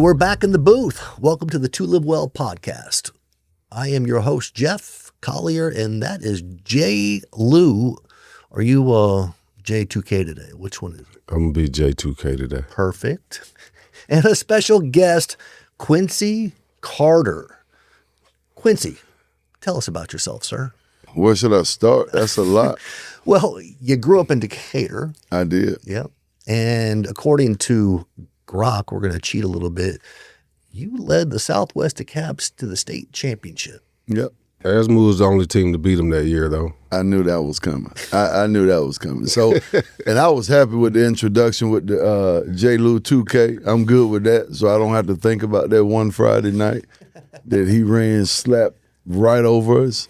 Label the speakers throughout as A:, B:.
A: we're back in the booth. Welcome to the Livewell Podcast. I am your host, Jeff Collier, and that is J. Lou. Are you J2K today? Which one is it?
B: I'm going to be J2K today.
A: Perfect. And a special guest, Quincy Carter. Quincy, tell us about yourself, sir.
C: Where should I start? That's a lot.
A: Well, you grew up in Decatur.
C: I did.
A: Yeah. And according to Grok, we're going to cheat a little bit. You led the Southwest DeKalb's to the state championship.
C: Yep.
B: Asma was the only team to beat them that year, though.
C: I knew that was coming. I knew that was coming. So, and I was happy with the introduction with the J. Lou 2K. I'm good with that, so I don't have to think about that one Friday night that he ran slap right over us.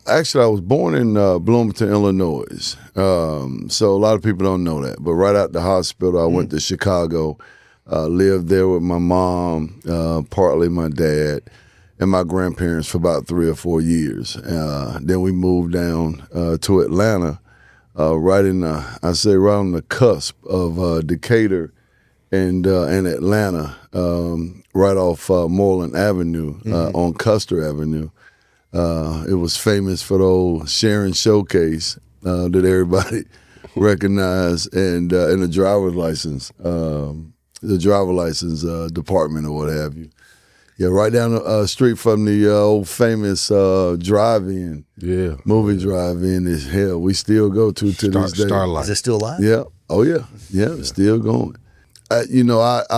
C: Actually, I was born in Bloomington, Illinois, so a lot of people don't know that. But right out the hospital, I went to Chicago, lived there with my mom, partly my dad, and my grandparents for about 3 or 4 years. Then we moved down to Atlanta, right on the cusp of Decatur and Atlanta, right off Moreland Avenue, on Custer Avenue. It was famous for the old Sharon Showcase that everybody recognized, and the driver's license, department or what have you. Yeah, right down the street from the old famous drive-in. Yeah. Movie drive-in is hell. We still go to this day.
B: Starlight.
A: Is it still alive?
C: Yeah. Oh, yeah. Yeah, it's still going. I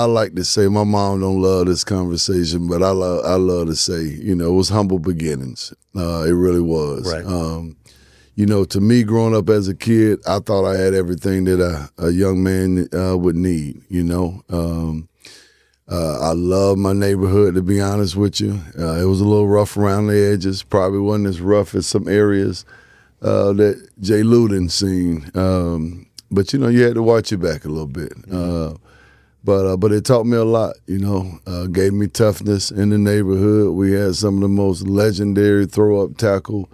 C: like to say, my mom don't love this conversation, but I love to say, it was humble beginnings. It really was.
A: Right.
C: To me, growing up as a kid, I thought I had everything that a young man would need, I love my neighborhood, to be honest with you. It was a little rough around the edges. Probably wasn't as rough as some areas that J. Lou didn't seen. But, you had to watch your back a little bit. But it taught me a lot, gave me toughness in the neighborhood. We had some of the most legendary throw-up tackle,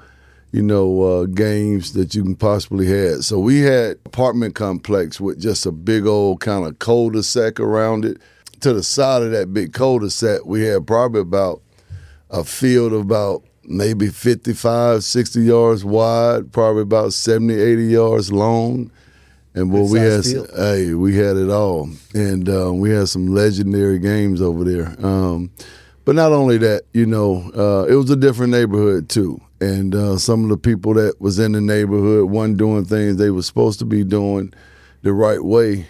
C: games that you can possibly have. So we had apartment complex with just a big old kind of cul-de-sac around it. To the side of that big cul-de-sac, we had probably about a field of about maybe 55, 60 yards wide, probably about 70, 80 yards long. And boy, we had it all. And we had some legendary games over there. But not only that, it was a different neighborhood too. And some of the people that was in the neighborhood wasn't doing things they were supposed to be doing the right way.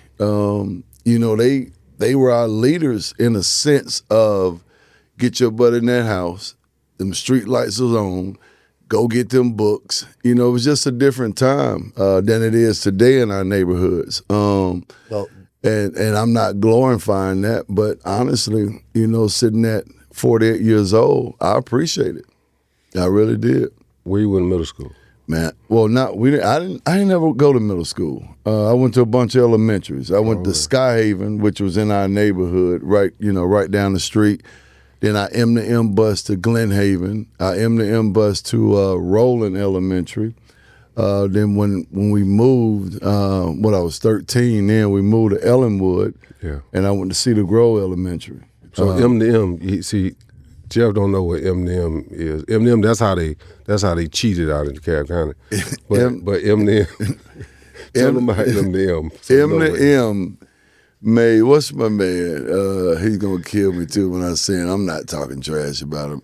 C: They were our leaders in a sense of get your butt in that house, them street lights was on, go get them books. It was just a different time than it is today in our neighborhoods. And I'm not glorifying that, but honestly, sitting at 48 years old, I appreciate it. I really did.
B: Where you went to middle school?
C: Man, well, I didn't never go to middle school. I went to a bunch of elementaries. I went to Skyhaven, which was in our neighborhood, right down the street. Then I M bus to Glen Haven. I M bus to Rowland Elementary. Then when we moved, when I was 13, then we moved to Ellenwood. Yeah. And I went to Cedar Grove Elementary.
B: So M, you see, Jeff don't know what M is. M, that's how they cheated out in DeKalb County. But M, tell them about M.
C: M made, what's my man? He's gonna kill me too when I say it. I'm not talking trash about him.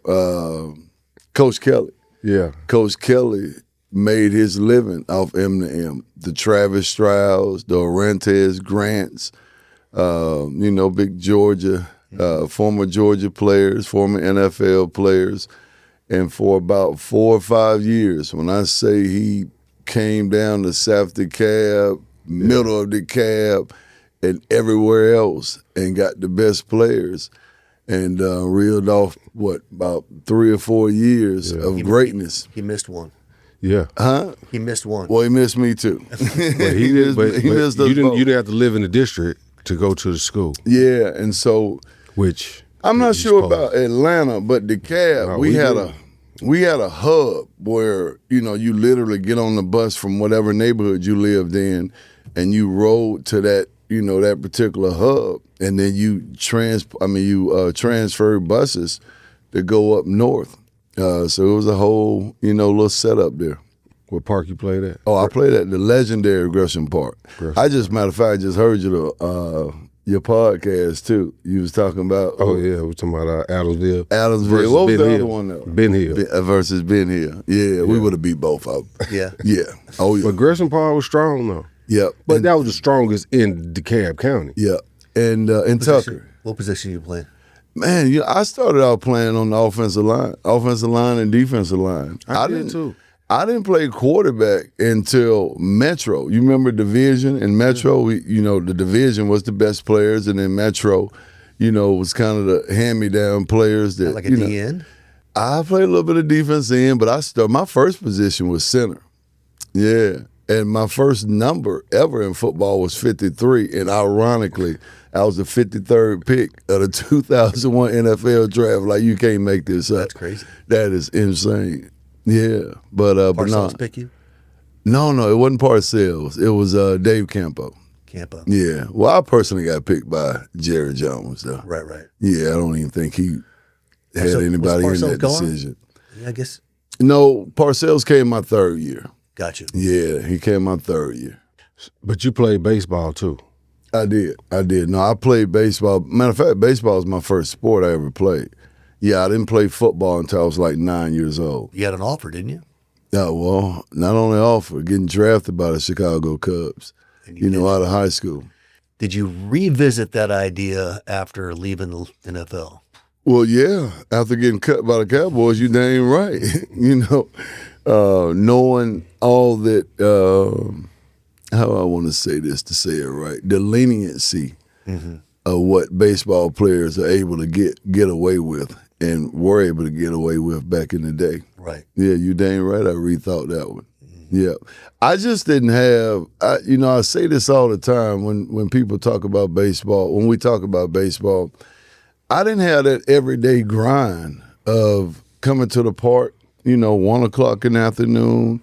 C: Coach Kelly. Yeah. Coach Kelly made his living off M. The Travis Strauss, the Orantes Grants, Big Georgia. Former Georgia players, former NFL players, and for about 4 or 5 years, when I say he came down to South DeKalb, middle of DeKalb, and everywhere else, and got the best players, and reeled off, about 3 or 4 years of greatness.
A: He missed one.
B: Yeah.
C: Huh?
A: He missed one.
C: Well, he missed me too.
B: He missed us both. You didn't have to live in the district to go to the school.
C: Yeah, and so...
B: Which
C: I'm not sure about Atlanta, but DeKalb, we had a hub where, you literally get on the bus from whatever neighborhood you lived in and you rode to that that particular hub, and then you transfer buses to go up north. So it was a whole, little setup there.
B: What park you played at?
C: Oh, I played at the legendary Gresham Park. Matter of fact, I just heard your podcast too. You was talking about.
B: Oh yeah, we're talking about Adamsville.
C: Adamsville. What was the other one though?
B: Ben Hill
C: versus Ben Hill. Yeah, we would have beat both of them.
A: Yeah.
C: Yeah. Oh yeah.
B: But Gresham Park was strong though.
C: Yeah.
B: But that was the strongest in DeKalb County.
C: Yeah. And in Tucker.
A: What position you playing?
C: Man, I started out playing on the offensive line and defensive line.
B: I did too.
C: I didn't play quarterback until Metro. You remember Division? In Metro, the Division was the best players, and then Metro, was kind of the hand-me-down players. That
A: like a DN?
C: I played a little bit of defense end, but my first position was center. Yeah. And my first number ever in football was 53, and ironically, I was the 53rd pick of the 2001 NFL draft. Like, you can't make this up.
A: That's crazy.
C: That is insane. Yeah, but
A: Parcells pick you?
C: No, it wasn't Parcells. It was Dave Campo.
A: Campo.
C: Yeah. Well, I personally got picked by Jerry Jones, though.
A: Right.
C: Yeah, I don't even think he had anybody in that decision.
A: Yeah, I guess.
C: No, Parcells came my third year.
A: Gotcha.
C: Yeah, he came my third year.
B: But you played baseball too.
C: I did. No, I played baseball. Matter of fact, baseball was my first sport I ever played. Yeah, I didn't play football until I was like 9 years old.
A: You had an offer, didn't you?
C: Yeah, well, not only offer, getting drafted by the Chicago Cubs, out of high school.
A: Did you revisit that idea after leaving the NFL?
C: Well, yeah, after getting cut by the Cowboys, you dang right. Knowing all that, how I want to say this to say it right, the leniency of what baseball players are able to get away with and were able to get away with back in the day.
A: Right.
C: Yeah, you dang right. I rethought that one. Yeah. I just didn't have, I say this all the time when people talk about baseball, when we talk about baseball, I didn't have that everyday grind of coming to the park, 1 o'clock in the afternoon,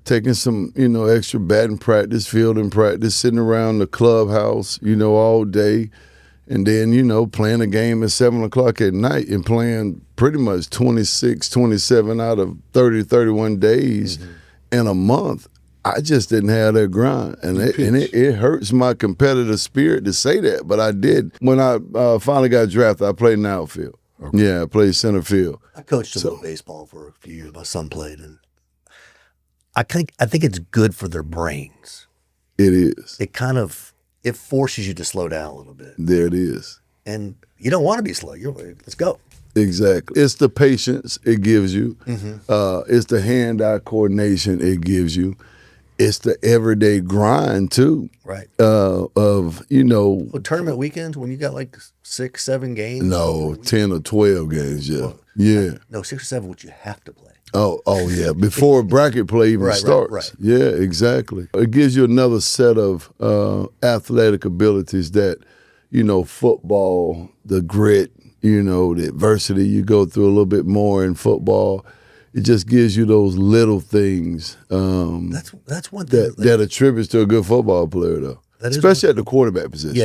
C: taking some, extra batting practice, fielding practice, sitting around the clubhouse, all day. And then, playing a game at 7 o'clock at night and playing pretty much 26, 27 out of 30, 31 days in a month. I just didn't have that grind. And it hurts my competitive spirit to say that, but I did. When I finally got drafted, I played in the outfield. Okay. Yeah, I played center field.
A: I coached a little baseball for a few years. My son played, and I think it's good for their brains.
C: It is.
A: It forces you to slow down a little bit.
C: There it is.
A: And you don't want to be slow. You're like, let's go.
C: Exactly. It's the patience it gives you. It's the hand-eye coordination it gives you. It's the everyday grind, too.
A: Right.
C: Tournament
A: weekends when you got like 6, 7 games?
C: No, 10 or 12 games, yeah. Yeah.
A: No, 6 or 7, which you have to play.
C: Oh, yeah. Before bracket play even starts.
A: Right.
C: Yeah, exactly. It gives you another set of athletic abilities that, football, the grit, the adversity you go through a little bit more in football. It just gives you those little things.
A: That's one thing
C: that attributes to a good football player, though. Especially at the quarterback position.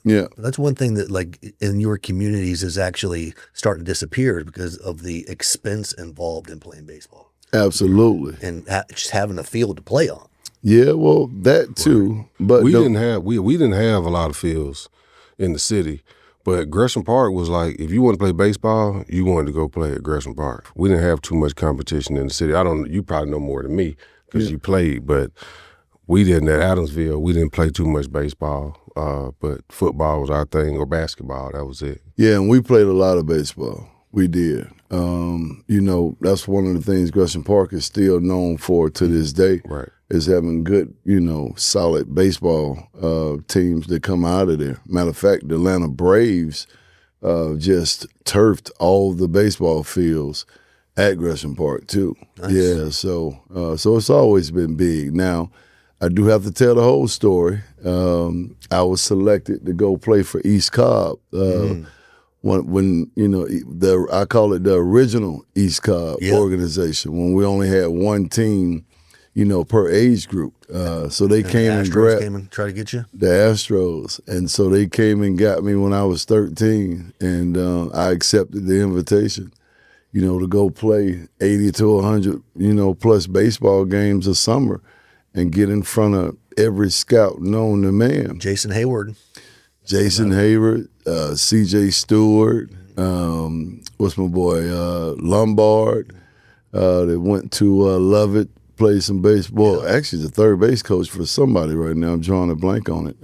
A: Yeah. That's one thing that, like, in your communities is actually starting to disappear because of the expense involved in playing baseball.
C: Absolutely.
A: And just having a field to play on.
C: Yeah, well, that too. But
B: we didn't have a lot of fields in the city. But Gresham Park was like, if you wanted to play baseball, you wanted to go play at Gresham Park. We didn't have too much competition in the city. You probably know more than me because you played, but we didn't at Adamsville. We didn't play too much baseball, but football was our thing, or basketball. That was it. Yeah,
C: and we played a lot of baseball. We did. That's one of the things Gresham Park is still known for to this day.
B: Right.
C: Is having good, solid baseball teams that come out of there. Matter of fact, the Atlanta Braves just turfed all the baseball fields at Gresham Park too. Nice. Yeah, so it's always been big. Now, I do have to tell the whole story. I was selected to go play for East Cobb when I call it the original East Cobb organization, when we only had one team. per age group. So they came and
A: Astros
C: grabbed
A: came and tried to get you?
C: the Astros. And so they came and got me when I was 13, and I accepted the invitation, to go play 80 to 100, plus baseball games a summer and get in front of every scout known to man.
A: Jason Hayward,
C: C.J. Stewart, what's my boy, Lombard, that went to Lovett, played some baseball.
A: Yeah.
C: Actually, the third base coach for somebody right now. I'm drawing a blank on it.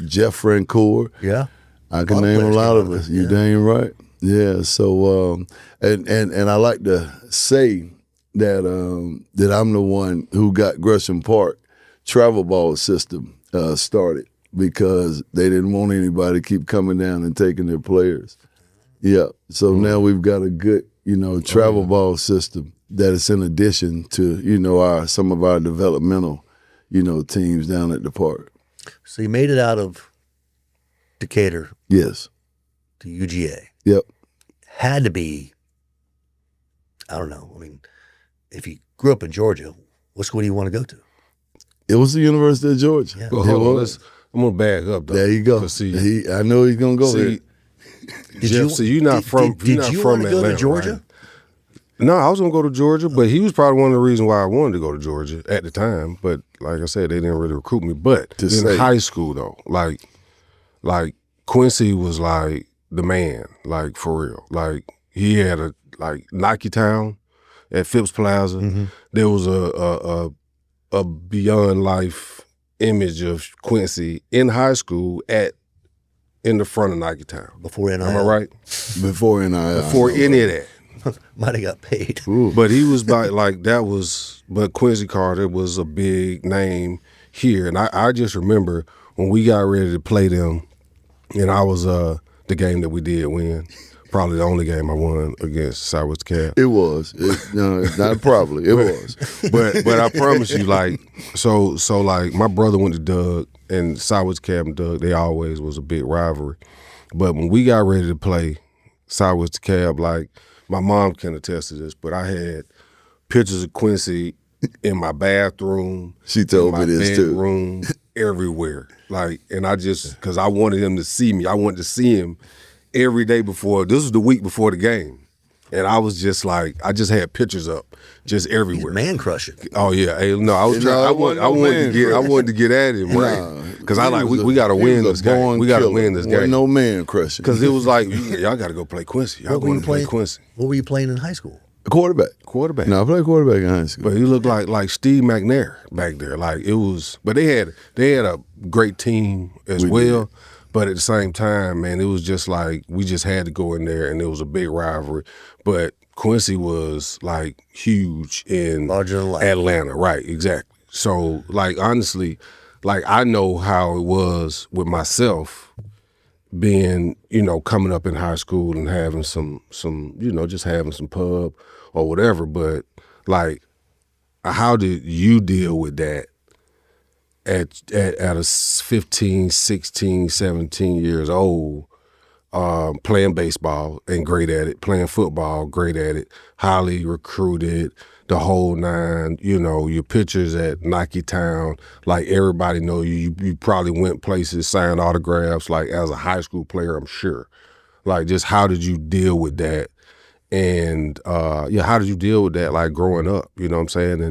C: Jeff Francoeur.
A: yeah.
C: I can name a lot of us. You
A: Yeah.
C: dang right. Yeah. So, and I like to say that that I'm the one who got Gresham Park travel ball system started, because they didn't want anybody to keep coming down and taking their players. Yeah. So now we've got a good, travel ball system that is in addition to, some of our developmental, teams down at the park.
A: So you made it out of Decatur
C: Yes.
A: to UGA.
C: Yep.
A: Had to be, I don't know. I mean, if you grew up in Georgia, what school do you want to go to?
C: It was the University of Georgia.
A: Yeah.
B: Well,
C: It
B: hold on,
C: was.
B: I'm gonna back up though.
C: There you go.
B: 'Cause see,
C: I know he's gonna go there.
B: see, Jeff, so you're not from.
A: Did
B: you're not
A: you
B: from
A: want to go
B: Atlanta,
A: to Georgia?
B: right? No, I was gonna go to Georgia, but he was probably one of the reasons why I wanted to go to Georgia at the time. But like I said, they didn't really recruit me. But
C: To
B: in
C: say.
B: high school though, like Quincy was like the man, like for real. Like he had a Nike Town at Phipps Plaza.
A: Mm-hmm.
B: There was a beyond life image of Quincy in high school in the front of Nike Town.
A: Before NIL.
B: Am I right?
C: Before NIL.
B: Before any of that.
A: Might have got paid.
B: But he was but Quincy Carter was a big name here. And I just remember when we got ready to play them, and I was the game that we did win. Probably the only game I won against Southwest Cab.
C: It was. Not probably. It was.
B: But I promise you, so my brother went to Doug, and Southwest Cab and Doug, they always was a big rivalry. But when we got ready to play Southwest Cab, my mom can attest to this, but I had pictures of Quincy in my bathroom.
C: She told
B: in
C: me
B: my
C: this too.
B: bedroom, everywhere. And I just, because I wanted him to see me. I wanted to see him every day before. This was the week before the game. And I was just I just had pictures up just everywhere.
A: Man crushing.
B: Oh yeah, hey, no, I was
C: No,
B: trying.
C: it
B: I
C: wasn't no
B: wanted to get at him, right? Because we got to win this game. We got to win this game.
C: No man crushing.
B: Because it was y'all got to go play Quincy. Y'all going to play Quincy.
A: What were you playing in high school?
C: Quarterback. No, I played quarterback in high school.
B: But he looked like Steve McNair back there. It was. But they had a great team as well. Did. But at the same time, man, it was just we just had to go in there, and it was a big rivalry. But Quincy was huge in
A: larger than life.
B: Atlanta, right? Exactly. So honestly, I know how it was with myself being, coming up in high school and having some just having some pub or whatever. But how did you deal with that at a 15, 16, 17 years old, playing baseball and great at it, playing football, great at it, highly recruited, the whole nine, your pictures at Nike Town, everybody know you. You probably went places, signed autographs, as a high school player, I'm sure. Just how did you deal with that? And how did you deal with that, growing up? You know what I'm saying?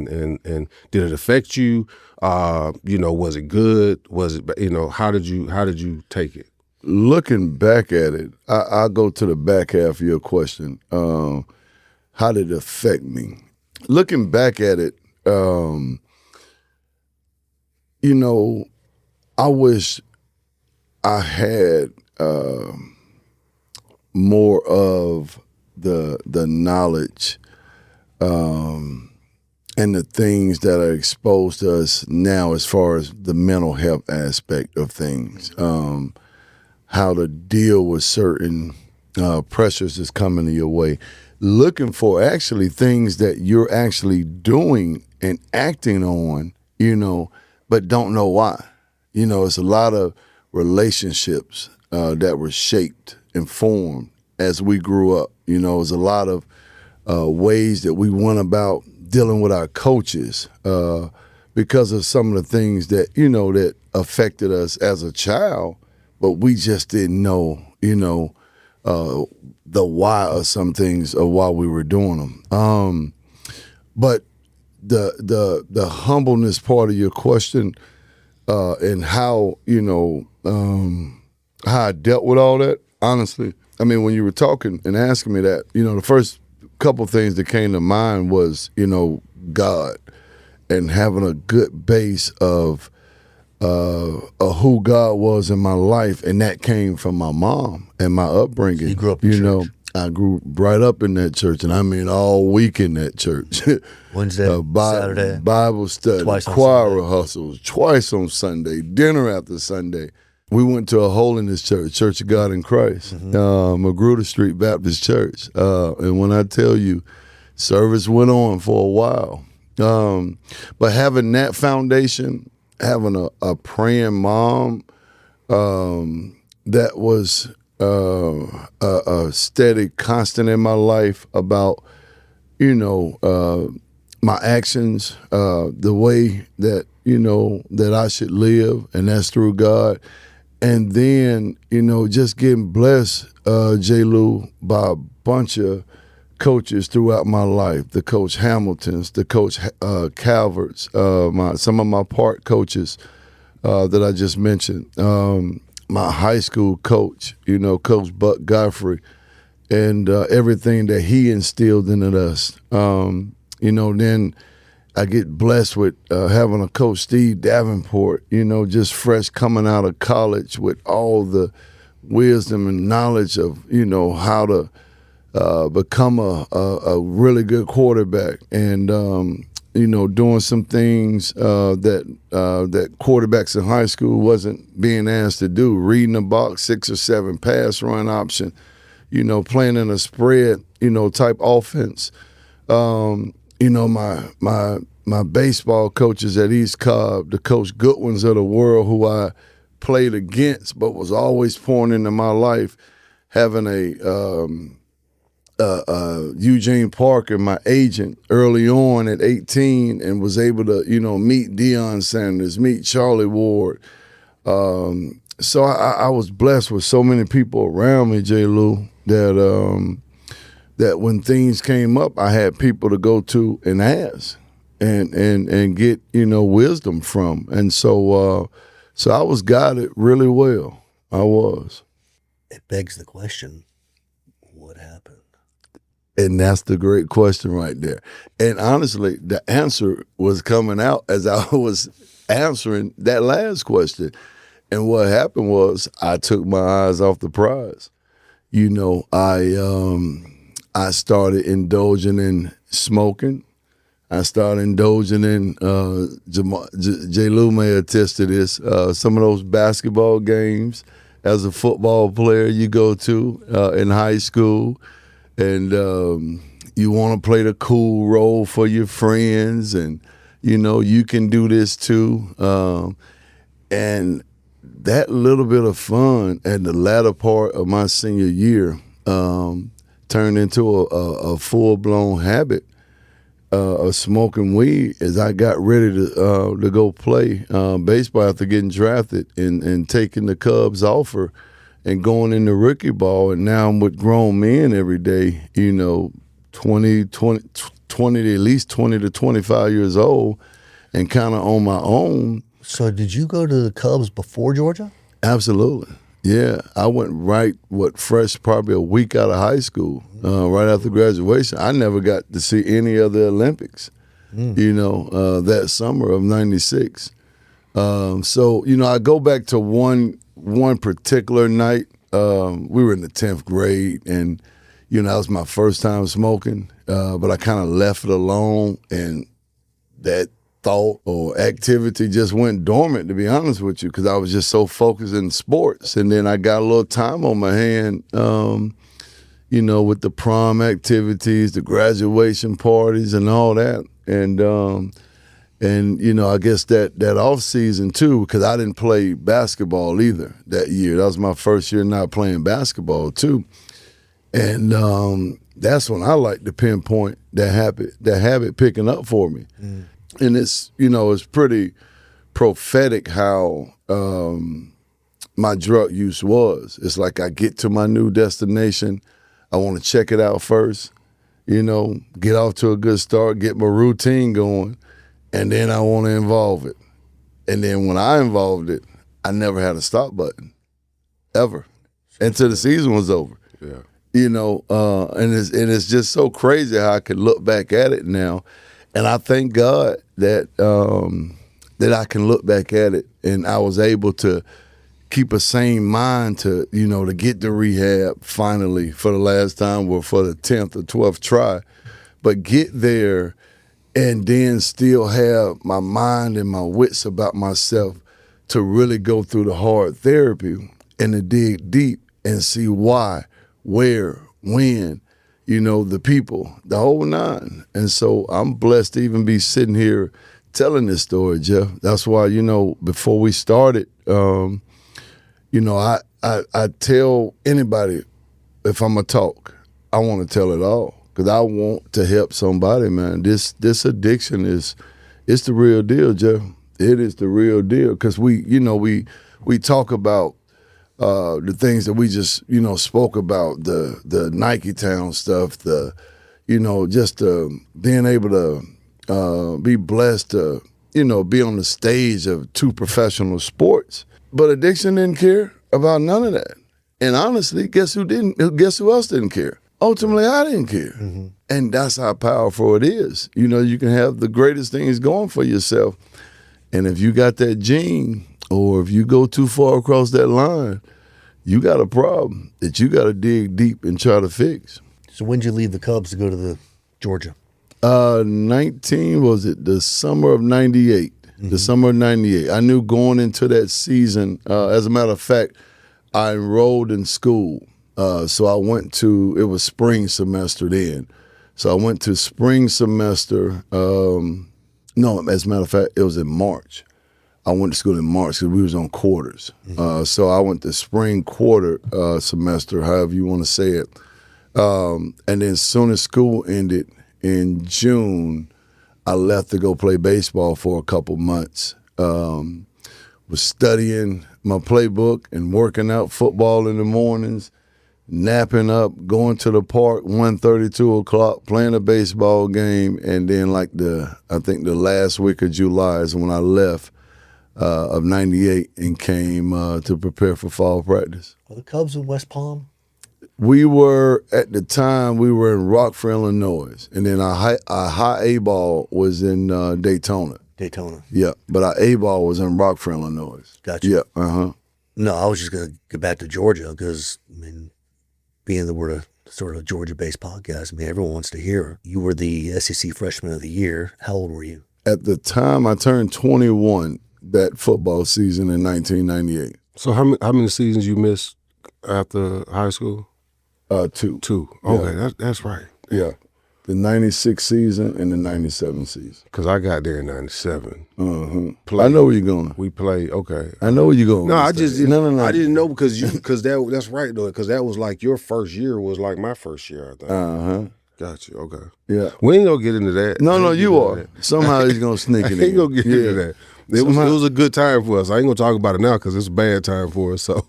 B: And did it affect you? Was it good? Was it, how did you take it?
C: Looking back at it, I'll go to the back half of your question. How did it affect me? Looking back at it, I wish I had more of the knowledge and the things that are exposed to us now as far as the mental health aspect of things, how to deal with certain pressures that's coming to your way, looking for actually things that you're actually doing and acting on, but don't know why. It's a lot of relationships that were shaped and formed as we grew up. It's a lot of ways that we went about dealing with our coaches because of some of the things that, that affected us as a child, but we just didn't know, the why of some things or why we were doing them. But the humbleness part of your question and how, how I dealt with all that, honestly, I mean, when you were talking and asking me that, the first couple things that came to mind was, God and having a good base of who God was in my life, and that came from my mom and my upbringing.
A: So you grew up in church.
C: I grew right up in that church, and I mean all week in that church.
A: Wednesday, Saturday,
C: Bible study,
A: twice on
C: choir
A: Sunday.
C: rehearsals, twice on Sunday, dinner after Sunday. We went to a holiness church, Church of God in Christ, Magruder Street Baptist Church. And when I tell you, service went on for a while. But having that foundation, having a praying mom, that was a steady constant in my life about, my actions, the way that, that I should live, and that's through God. And then, just getting blessed, J. Lou, by a bunch of coaches throughout my life. The Coach Hamiltons, the Coach Calverts, some of my part coaches that I just mentioned. My high school coach, Coach Buck Godfrey, and everything that he instilled in us. Then I get blessed with having a Coach Steve Davenport, just fresh coming out of college with all the wisdom and knowledge of, how to become a really good quarterback, and, doing some things that quarterbacks in high school wasn't being asked to do, reading the box, 6 or 7 pass run option, playing in a spread, type offense. My baseball coaches at East Cobb, the Coach Goodwins of the world, who I played against but was always pouring into my life, having Eugene Parker, my agent, early on at 18, and was able to, meet Deion Sanders, meet Charlie Ward. So I was blessed with so many people around me, J. Lou, that when things came up, I had people to go to and ask and get, wisdom from. And so I was guided really well. I was.
A: It begs the question, what happened?
C: And that's the great question right there. And honestly, the answer was coming out as I was answering that last question. And what happened was I took my eyes off the prize. I started indulging in smoking. I started indulging in, J. Lou may attest to this, some of those basketball games as a football player you go to in high school. And you want to play the cool role for your friends, and, you can do this too. And that little bit of fun at the latter part of my senior year turned into a full-blown habit of smoking weed as I got ready to go play baseball after getting drafted and taking the Cubs offer and going into rookie ball. And now I'm with grown men every day, 20 to at least 20 to 25 years old, and kind of on my own.
A: So did you go to the Cubs before Georgia?
C: Absolutely. Yeah, I went fresh, probably a week out of high school, right after graduation. I never got to see any of the Olympics, that summer of '96. So, I go back to one particular night. We were in the 10th grade, and, that was my first time smoking, but I kind of left it alone, and that thought or activity just went dormant, to be honest with you, because I was just so focused in sports. And then I got a little time on my hand, with the prom activities, the graduation parties, and all that. And I guess that off season too, because I didn't play basketball either that year. That was my first year not playing basketball too. And that's when I like to pinpoint that habit picking up for me. And it's, it's pretty prophetic how my drug use was. It's like I get to my new destination, I want to check it out first, get off to a good start, get my routine going, and then I want to involve it. And then when I involved it, I never had a stop button, ever, until the season was over.
B: Yeah.
C: And it's just so crazy how I can look back at it now, and I thank God that that I can look back at it, and I was able to keep a sane mind to to get to rehab finally for the last time, or for the 10th or 12th try, but get there and then still have my mind and my wits about myself to really go through the hard therapy and to dig deep and see why, where, when, the people, the whole nine. And so I'm blessed to even be sitting here telling this story, Jeff. That's why, before we started, I tell anybody, if I'm going to talk, I want to tell it all, because I want to help somebody, man. This addiction it's the real deal, Jeff. It is the real deal, because we talk about the things that we just spoke about, the Nike Town stuff, just being able to be blessed to be on the stage of 2 professional sports. But addiction didn't care about none of that. And honestly, guess who else didn't care? Ultimately, I didn't care. Mm-hmm. And that's how powerful it is. You can have the greatest things going for yourself, and if you got that gene, or if you go too far across that line, you got a problem that you got to dig deep and try to fix.
A: So when did you leave the Cubs to go to the Georgia?
C: The summer of 98. Mm-hmm. The summer of 98. I knew going into that season, as a matter of fact, I enrolled in school. So I went to, it was spring semester then. So I went to spring semester. No, as a matter of fact, it was in March. I went to school in March because we was on quarters. Mm-hmm. So I went to spring quarter semester, however you want to say it. And then as soon as school ended in June, I left to go play baseball for a couple months. Was studying my playbook and working out football in the mornings, napping up, going to the park 1:30, 2 o'clock, playing a baseball game, and then I think the last week of July is when I left of 98 and came to prepare for fall practice.
A: Are the Cubs in West Palm?
C: At the time, we were in Rockford, Illinois, and then our high A ball was in Daytona. Yeah, but our A ball was in Rockford, Illinois.
A: Gotcha.
C: Yeah, uh-huh.
A: No, I was just going to get back to Georgia because, being that we're a sort of Georgia-based podcast, everyone wants to hear. You were the SEC Freshman of the Year. How old were you?
C: At the time, I turned 21 that football season in 1998.
B: So how many seasons you missed after high school?
C: 2.
B: 2. Okay, yeah. That's right.
C: Yeah. The 96 season and the 97 season.
B: Because I got there in 97.
C: Uh-huh. I know where you're going.
B: We played, okay.
C: I know where you're going.
B: No, I just didn't. No. I didn't know because that's right, though, because that was like your first year was like my first year, I think.
C: Uh-huh.
B: Got you, okay.
C: Yeah.
B: We ain't going to get into that.
C: No, you are. Somehow he's going to sneak it in.
B: Ain't going to get into that. It was a good time for us. I ain't going to talk about it now because it's a bad time for us, so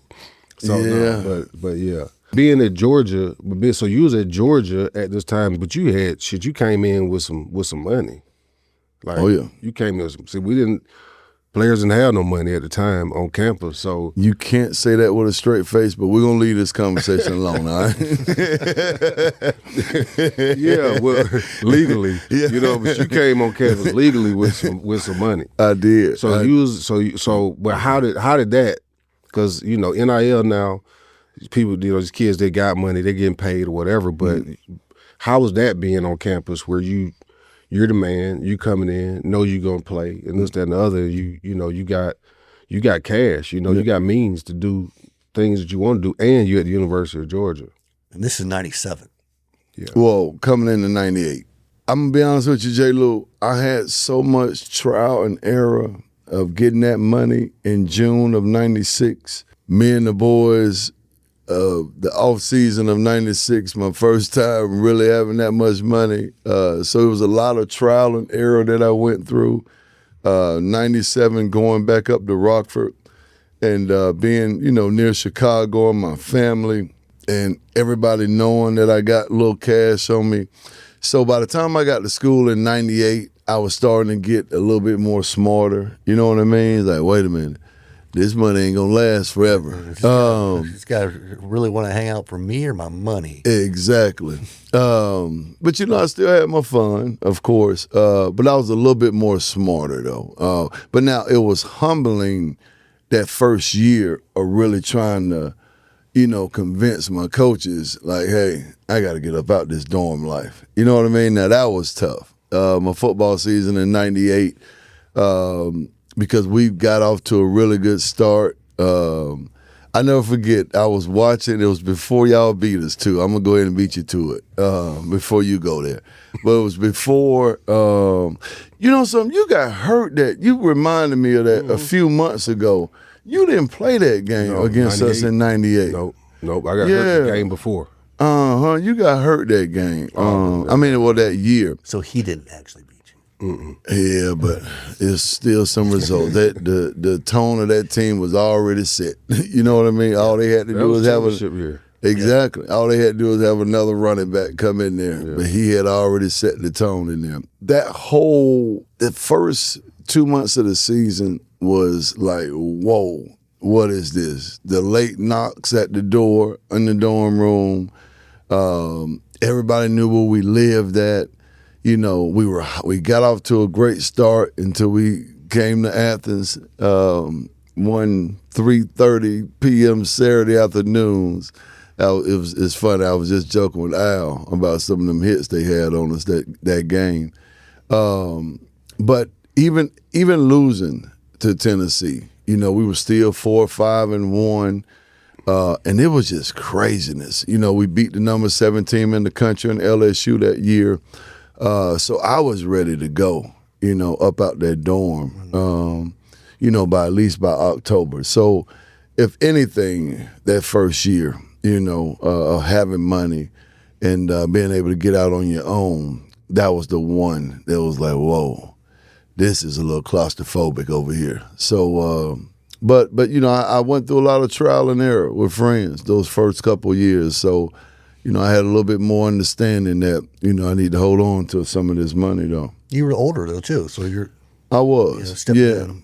B: yeah. No, but yeah. Being at Georgia, so you was at Georgia at this time, but you came in with some money. Like,
C: oh yeah.
B: You came in with players didn't have no money at the time on campus, so.
C: You can't say that with a straight face, but we're going to leave this conversation alone, all right?
B: Yeah, well, legally,
C: yeah.
B: But you came on campus legally with some money.
C: I did.
B: But how did that, because, NIL now, people, these kids, they got money, they getting paid or whatever, but how was that being on campus where you're the man, you coming in, know you gonna play, and this, that, and the other, you got cash, you got means to do things that you want to do, and you're at the University of Georgia.
A: And this is 97.
C: Yeah. Well, coming into 98. I'm gonna be honest with you, J. Lou, I had so much trial and error of getting that money in June of 96. Me and the boys the off season of '96, my first time really having that much money. So it was a lot of trial and error that I went through. '97, going back up to Rockford and being, near Chicago and my family and everybody knowing that I got a little cash on me. So by the time I got to school in '98, I was starting to get a little bit more smarter. You know what I mean? It's like, wait a minute. This money ain't gonna last forever.
A: This guy really want to hang out for me or my money.
C: Exactly. But I still had my fun, of course. But I was a little bit more smarter though. But now it was humbling that first year of really trying to, convince my coaches, like, hey, I got to get up out this dorm life. You know what I mean? Now that was tough. My football season in '98. Because we got off to a really good start. I never forget, I was watching, it was before y'all beat us too. I'm going to go ahead and beat you to it before you go there. But it was before, something, you got hurt that, you reminded me of that a few months ago. You didn't play that game against 98. Us in '98.
B: Nope, I got hurt the game before.
C: You got hurt that game. That year.
A: So he didn't actually beat you.
B: Mm-mm.
C: Yeah, but it's still some result. That the tone of that team was already set. You know what I mean? All they had to do was have exactly. Yeah. All they had to do was have another running back come in there. Yeah. But he had already set the tone in there. The first 2 months of the season was like, whoa, what is this? The late knocks at the door in the dorm room. Everybody knew where we lived at. We got off to a great start until we came to Athens. 3:30 p.m. Saturday afternoons. It's funny. I was just joking with Al about some of them hits they had on us that game. But even losing to Tennessee, we were still 4-5-1. And it was just craziness. We beat the number 7 team in the country in LSU that year. So I was ready to go, up out that dorm, by at least by October. So if anything, that first year, of having money and being able to get out on your own, that was the one that was like, whoa, this is a little claustrophobic over here. So, but I went through a lot of trial and error with friends those first couple of years. So, I had a little bit more understanding that, I need to hold on to some of this money, though.
A: You were older, though, too, so
C: I was. Down.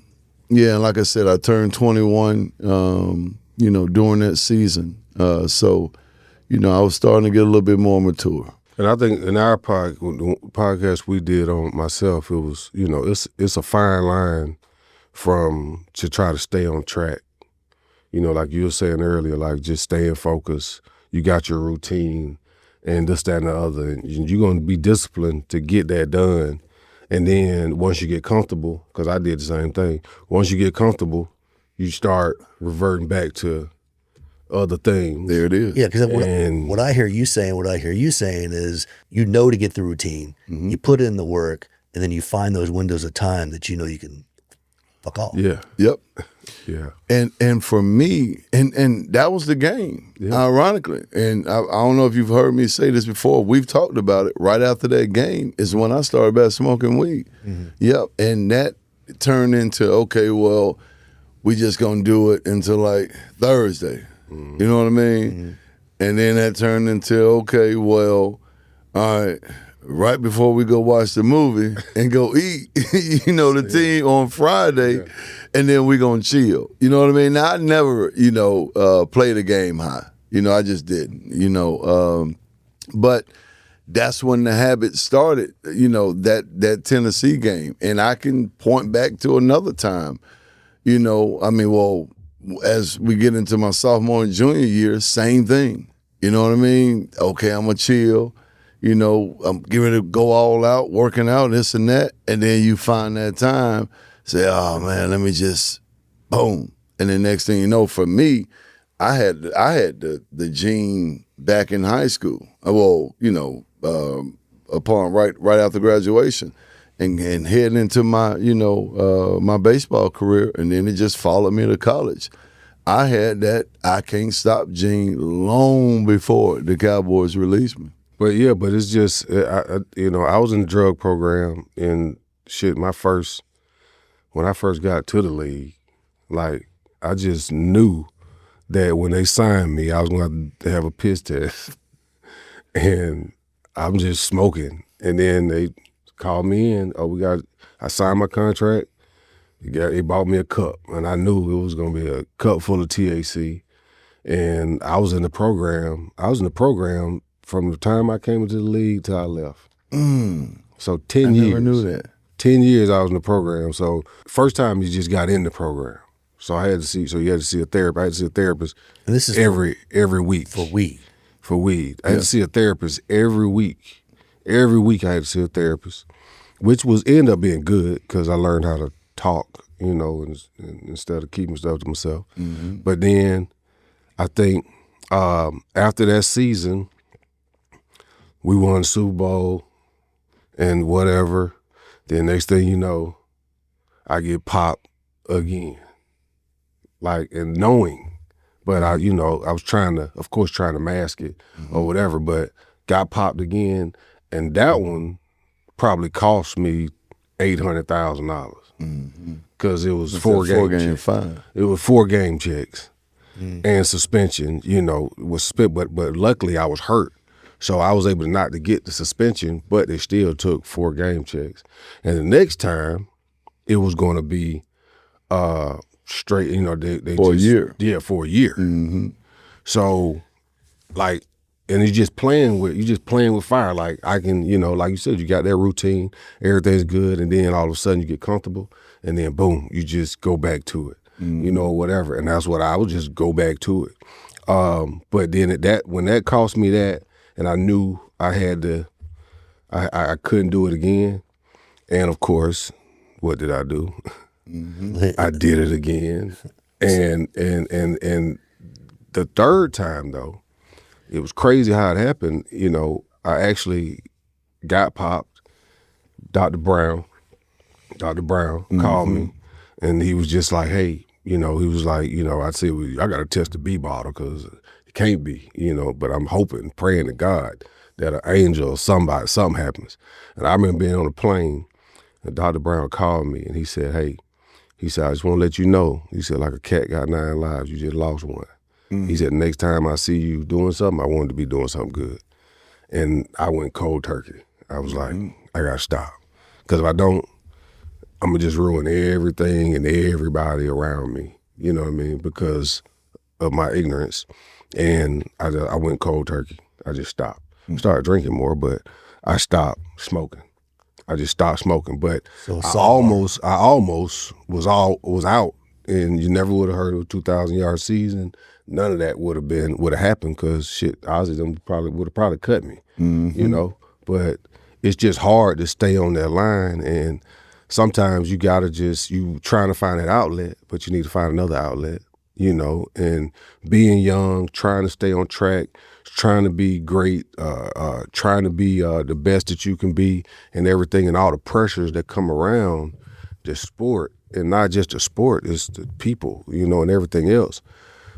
C: Yeah, and like I said, I turned 21, during that season. So, I was starting to get a little bit more mature.
B: And I think in our podcast we did on myself, it was, it's a fine line to try to stay on track. Like you were saying earlier, like just staying focused. You got your routine and this, that, and the other. And you're going to be disciplined to get that done. And then once you get comfortable, because I did the same thing, once you get comfortable, you start reverting back to other things.
C: There it is.
A: Yeah, because what I hear you saying is to get the routine, you put in the work, and then you find those windows of time that you can fuck off.
B: Yeah.
C: Yep.
B: Yeah.
C: And for me, and that was the game, ironically. And I don't know if you've heard me say this before. We've talked about it. Right after that game is when I started back smoking weed. Mm-hmm. Yep. And that turned into, okay, well, we just going to do it until like Thursday. Mm-hmm. You know what I mean? Mm-hmm. And then that turned into, okay, well, all right, right before we go watch the movie and go eat, the team on Friday, and then we gonna chill. You know what I mean? Now, I never, play the game high. I just didn't, but that's when the habit started, that Tennessee game. And I can point back to another time, as we get into my sophomore and junior year, same thing. You know what I mean? Okay, I'm gonna chill. I'm getting ready to go all out, working out, this and that. And then you find that time, say, oh, man, let me just, boom. And the next thing you know, for me, I had the gene back in high school. Well, upon right after graduation and heading into my, my baseball career. And then it just followed me to college. I had that I can't stop gene long before the Cowboys released me.
B: But it's just, I was in the drug program and shit, when I first got to the league, like, I just knew that when they signed me, I was going to have a piss test. And I'm just smoking. And then they called me in. I signed my contract. They bought me a cup. And I knew it was going to be a cup full of THC. And I was in the program. From the time I came into the league till I left. So 10 years.
C: I never knew that.
B: 10 years I was in the program. So first time you just got in the program. So you had to see a therapist. I had to see a therapist
A: And this is
B: every week.
A: for weed.
B: For weed. I had to see a therapist every week. Every week I had to see a therapist, which ended up being good because I learned how to talk, instead of keeping stuff to myself.
C: Mm-hmm.
B: But then I think after that season, we won the Super Bowl and whatever. Then next thing you know, I get popped again. Like, and knowing, but I was trying to mask it or whatever, but got popped again. And that one probably cost me $800,000 because it was four game
C: fine.
B: It was 4 game checks and suspension. Was spit, but luckily I was hurt, so I was able not to get the suspension. But they still took 4 game checks, and the next time it was going to be straight. They
C: For a year.
B: Yeah, for a year.
C: Mm-hmm.
B: So, like, and you're just playing with fire. Like, I can, like you said, you got that routine, everything's good, and then all of a sudden you get comfortable, and then boom, you just go back to it, whatever. And that's what I would just go back to it. But then when that cost me that, and I knew I had to, I couldn't do it again. And of course, what did I do? I did it again. And the third time though, it was crazy how it happened. I actually got popped. Dr. Brown called me, and he was just like, hey, he was like, I said, I got to test the B bottle because it can't be, but I'm hoping, praying to God that an angel or something happens. And I remember being on a plane, and Dr. Brown called me, and he said, hey, I just want to let you know, he said, like a cat got 9 lives, you just lost one. He said, next time I see you doing something, I want to be doing something good. And I went cold turkey. I was like, I got to stop. Because if I don't, I'm going to just ruin everything and everybody around me. You know what I mean? Because of my ignorance. And I went cold turkey. I just stopped. Started drinking more, but I stopped smoking. I just stopped smoking. But I almost was out. And you never would have heard of a 2,000-yard season. None of that would have happened because shit, Ozzy them would have probably cut me, But it's just hard to stay on that line, and sometimes you gotta you trying to find an outlet, but you need to find another outlet, And being young, trying to stay on track, trying to be great, trying to be the best that you can be, and everything, and all the pressures that come around the sport. And not just the sport, it's the people, and everything else.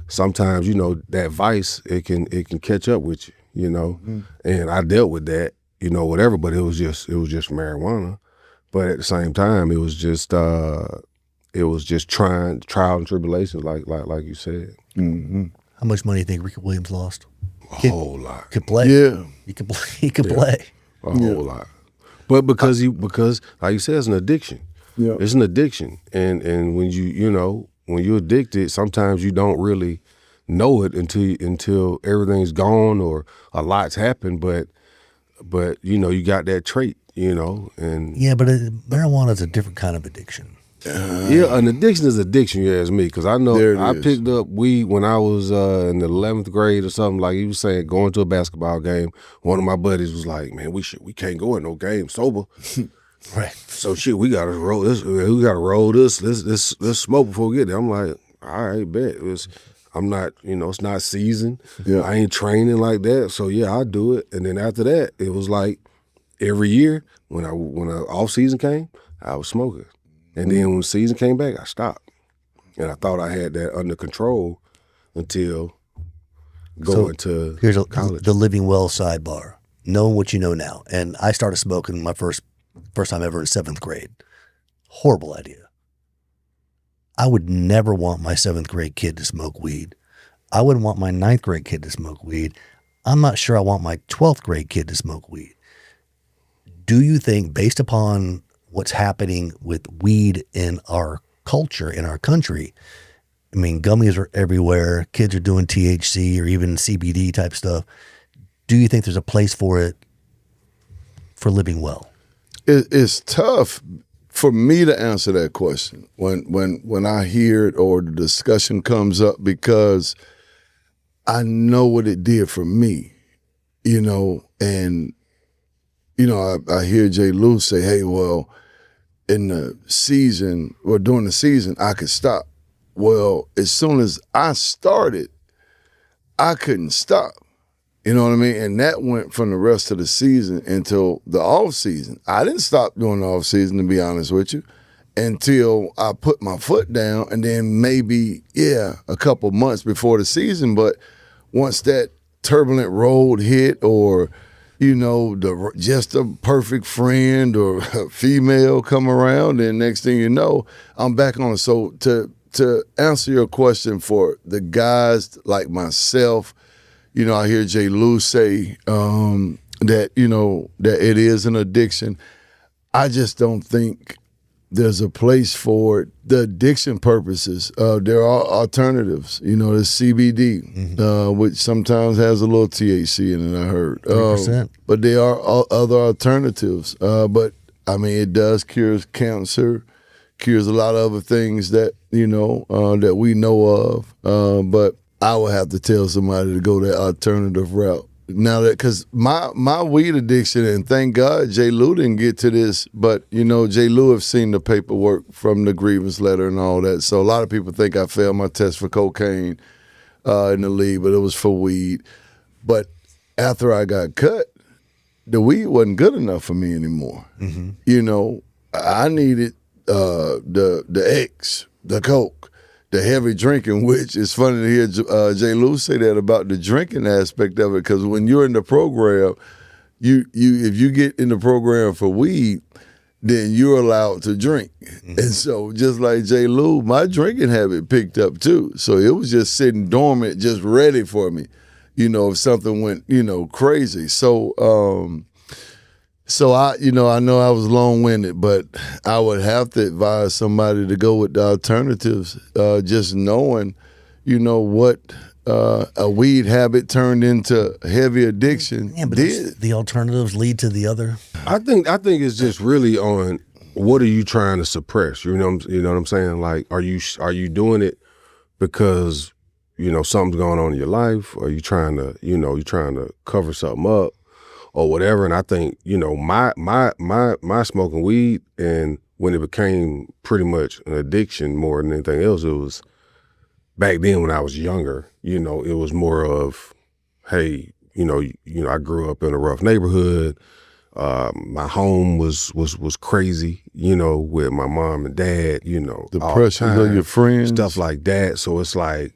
B: Sometimes, that vice, it can catch up with you, And I dealt with that, whatever, but it was just marijuana. But at the same time, it was just trial and tribulations, like you said.
C: Mm-hmm.
A: How much money do you think Ricky Williams lost?
B: A whole lot.
A: Could play.
C: Yeah.
A: He could play. He could play.
B: A whole lot. But because like you said, it's an addiction.
C: Yeah.
B: It's an addiction, and when when you're addicted, sometimes you don't really know it until everything's gone or a lot's happened. But you got that trait, and
A: Yeah, but marijuana is a different kind of addiction.
B: an addiction is addiction. You ask me, because I know I picked up weed when I was in the 11th grade or something. Like he was saying, going to a basketball game. One of my buddies was like, "Man, we can't go in no game sober."
A: Right.
B: So shit, we gotta roll this. We gotta roll this. Let's smoke before we get there. I'm like, all right, bet. I'm not, it's not seasoned.
C: Yeah.
B: I ain't training like that. So yeah, I do it. And then after that, it was like every year when the off season came, I was smoking. And then when the season came back, I stopped. And I thought I had that under control until going to
A: here's
B: college.
A: the Livewell sidebar. Knowing what you know now, and I started smoking my first time ever in 7th grade. Horrible idea. I would never want my 7th grade kid to smoke weed. I wouldn't want my 9th grade kid to smoke weed. I'm not sure I want my 12th grade kid to smoke weed. Do you think, based upon what's happening with weed in our culture, in our country, I mean, gummies are everywhere. Kids are doing THC or even CBD type stuff. Do you think there's a place for it for living well?
C: It's tough for me to answer that question when I hear it or the discussion comes up, because I know what it did for me, and I hear Jay Lou say, "Hey, well, in the season or during the season, I could stop." Well, as soon as I started, I couldn't stop. You know what I mean? And that went from the rest of the season until the off season. I didn't stop doing the off season, to be honest with you, until I put my foot down, and then maybe, a couple months before the season. But once that turbulent road hit, or, just a perfect friend or a female come around, and next thing you know, I'm back on it. So to answer your question, for the guys like myself, I hear Jay Lou say that it is an addiction. I just don't think there's a place for it. The addiction purposes, there are alternatives. There's CBD, which sometimes has a little THC in it, I heard.
A: 3%.
C: But there are other alternatives. But, I mean, it does cure cancer, cures a lot of other things that, that we know of. But I would have to tell somebody to go that alternative route. Now that, because my weed addiction, and thank God Jay Lou didn't get to this, but Jay Lou have seen the paperwork from the grievance letter and all that. So a lot of people think I failed my test for cocaine in the league, but it was for weed. But after I got cut, the weed wasn't good enough for me anymore. Mm-hmm. I needed the X, the Coke, the heavy drinking, which is funny to hear Jay Lou say that about the drinking aspect of it, because when you're in the program, you if you get in the program for weed, then you're allowed to drink. Mm-hmm. And so just like Jay Lou, my drinking habit picked up too. So it was just sitting dormant, just ready for me, if something went, crazy. So I know I was long-winded, but I would have to advise somebody to go with the alternatives, just knowing, what a weed habit turned into heavy addiction did.
A: The alternatives lead to the other.
B: I think it's just really on what are you trying to suppress? You know what I'm saying? Like, are you doing it because something's going on in your life? Or are you trying to cover something up? Or whatever. And I think, my smoking weed, and when it became pretty much an addiction more than anything else, it was back then when I was younger, it was more of, hey, I grew up in a rough neighborhood. My home was crazy, with my mom and dad,
C: the pressures of your friends,
B: stuff like that. So it's like,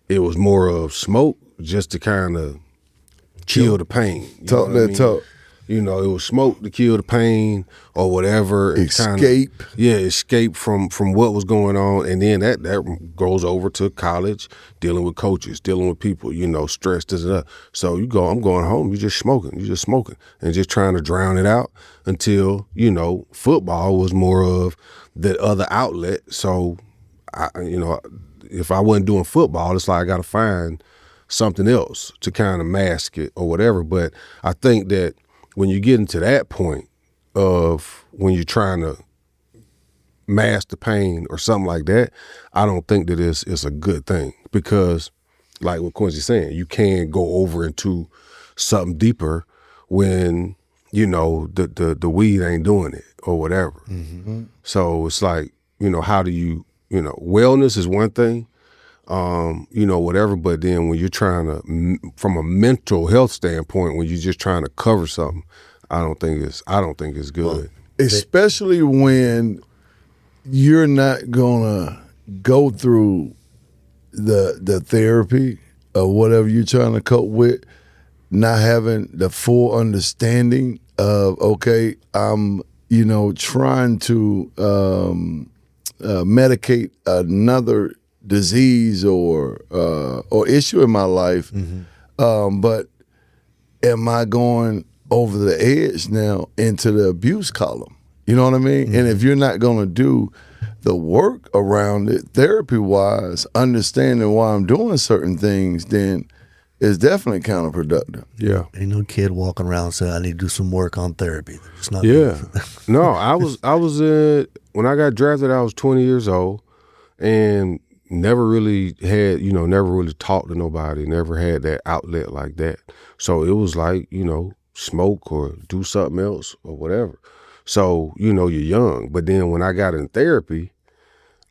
B: it was more of smoke just to kind of kill the pain.
C: Talk that talk.
B: It was smoke to kill the pain or whatever.
C: Escape.
B: Escape from what was going on. And then that goes over to college, dealing with coaches, dealing with people, stress, this and that. So I'm going home, you're just smoking, and just trying to drown it out until, football was more of the other outlet. So, if I wasn't doing football, it's like I got to find something else to kind of mask it or whatever. But I think that when you get into that point of when you're trying to mask the pain or something like that, I don't think that it's a good thing, because like what Quincy's saying, you can go over into something deeper when, the weed ain't doing it or whatever. Mm-hmm. So it's like, how do you, wellness is one thing, whatever. But then when you're trying to, from a mental health standpoint, when you're just trying to cover something, I don't think it's good.
C: Especially when you're not gonna go through the therapy or whatever you're trying to cope with, not having the full understanding of, okay, I'm, trying to medicate another disease or issue in my life, but am I going over the edge now into the abuse column? You know what I mean? And if you're not going to do the work around it, therapy-wise, understanding why I'm doing certain things, then it's definitely counterproductive.
B: Yeah.
A: Ain't no kid walking around saying, I need to do some work on therapy. It's not
B: No, I was when I got drafted, I was 20 years old and never really had, never really talked to nobody, never had that outlet like that. So it was like, smoke or do something else or whatever. So, you're young. But then when I got in therapy,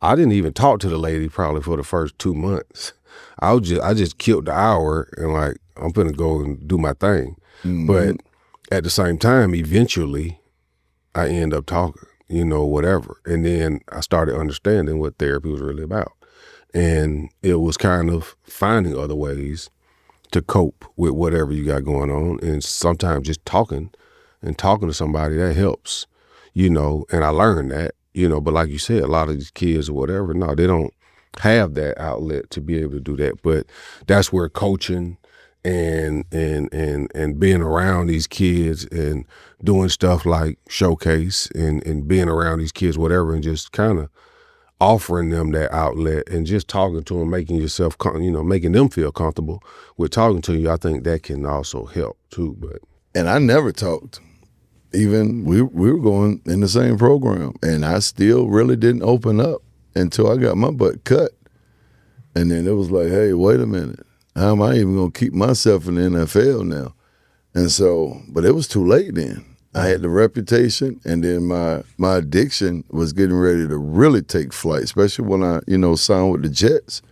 B: I didn't even talk to the lady probably for the first 2 months. I just killed the hour and like, I'm gonna go and do my thing. But at the same time, eventually I end up talking, whatever. And then I started understanding what therapy was really about. And it was kind of finding other ways to cope with whatever you got going on. And sometimes just talking to somebody, that helps, and I learned that, but like you said, a lot of these kids or whatever, no, they don't have that outlet to be able to do that. But that's where coaching and being around these kids and doing stuff like Showcase and being around these kids, whatever, and just kind of offering them that outlet and just talking to them, making yourself, making them feel comfortable with talking to you, I think that can also help too. But
C: And I never talked. Even we were going in the same program, and I still really didn't open up until I got my butt cut. And then it was like, hey, wait a minute. How am I even going to keep myself in the NFL now? And so, but it was too late then. I had the reputation, and then my addiction was getting ready to really take flight, especially when I, signed with the Jets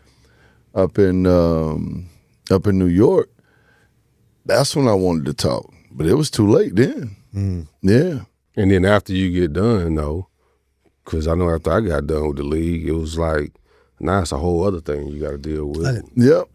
C: up in New York. That's when I wanted to talk, but it was too late then. Yeah.
B: And then after you get done, though, because I know after I got done with the league, it was like, now it's a whole other thing you got to deal with.
C: Yep.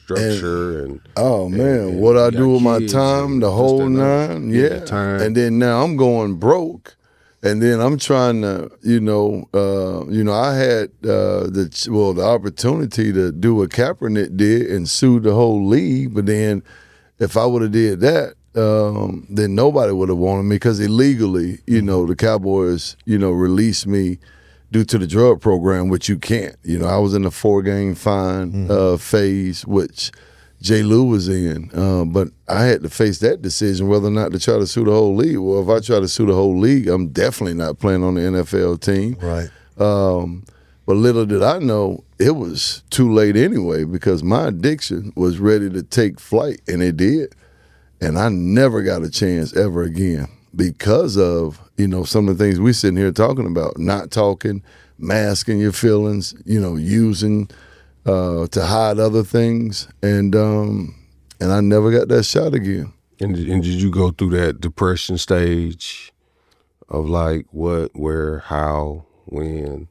B: Structure and
C: oh man,
B: and
C: what I do with my time, the whole
B: this, that,
C: nine,
B: yeah, time.
C: And then now I'm going broke, and then I'm trying to, I had the opportunity to do what Kaepernick did and sue the whole league, but then if I would have did that, then nobody would have wanted me because illegally, the Cowboys, released me due to the drug program, which you can't. I was in the 4-game fine phase, which J. Lou was in. But I had to face that decision whether or not to try to sue the whole league. Well, if I try to sue the whole league, I'm definitely not playing on the NFL team.
A: Right.
C: But little did I know, it was too late anyway because my addiction was ready to take flight, and it did. And I never got a chance ever again because of, some of the things we sitting here talking about, not talking, masking your feelings, using to hide other things. And I never got that shot again.
B: And did you go through that depression stage of like what, where, how, when,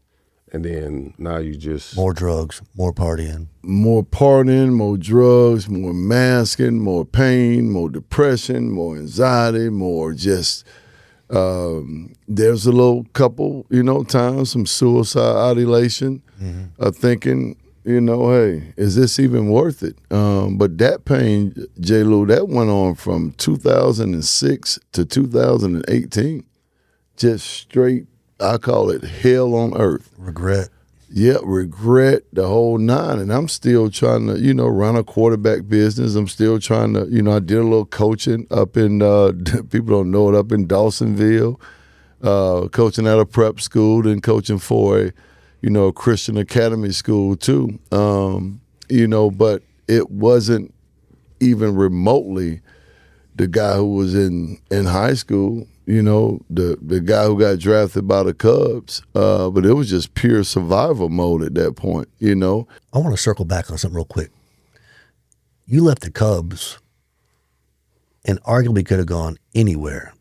B: and then now you just...
A: More drugs, more partying.
C: More partying, more drugs, more masking, more pain, more depression, more anxiety, more just... there's a little couple, times, some suicide ideation, thinking, hey, is this even worth it? But that pain, J. Lou, that went on from 2006 to 2018. Just straight, I call it hell on earth.
A: Regret.
C: Yeah, regret, the whole nine. And I'm still trying to, run a quarterback business. I'm still trying to, I did a little coaching up in, people don't know it, up in Dawsonville, coaching at a prep school, then coaching for a Christian academy school too. But it wasn't even remotely the guy who was in high school. The guy who got drafted by the Cubs, but it was just pure survival mode at that point,
A: I want to circle back on something real quick. You left the Cubs and arguably could have gone anywhere,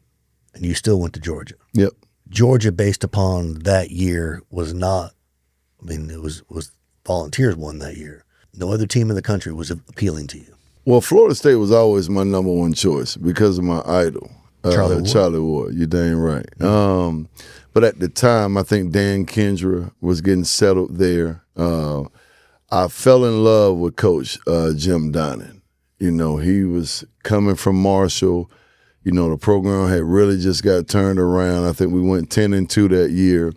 A: and you still went to Georgia.
C: Yep.
A: Georgia, based upon that year, was not I mean, it was Volunteers won that year. No other team in the country was appealing to you.
C: Well, Florida State was always my number one choice because of my idol, Charlie Ward. You're dang right.
A: Mm-hmm.
C: But at the time, I think Dan Kendra was getting settled there. I fell in love with Coach Jim Donnan. You know, he was coming from Marshall. You know, the program had really just got turned around. I think we went 10-2 that year.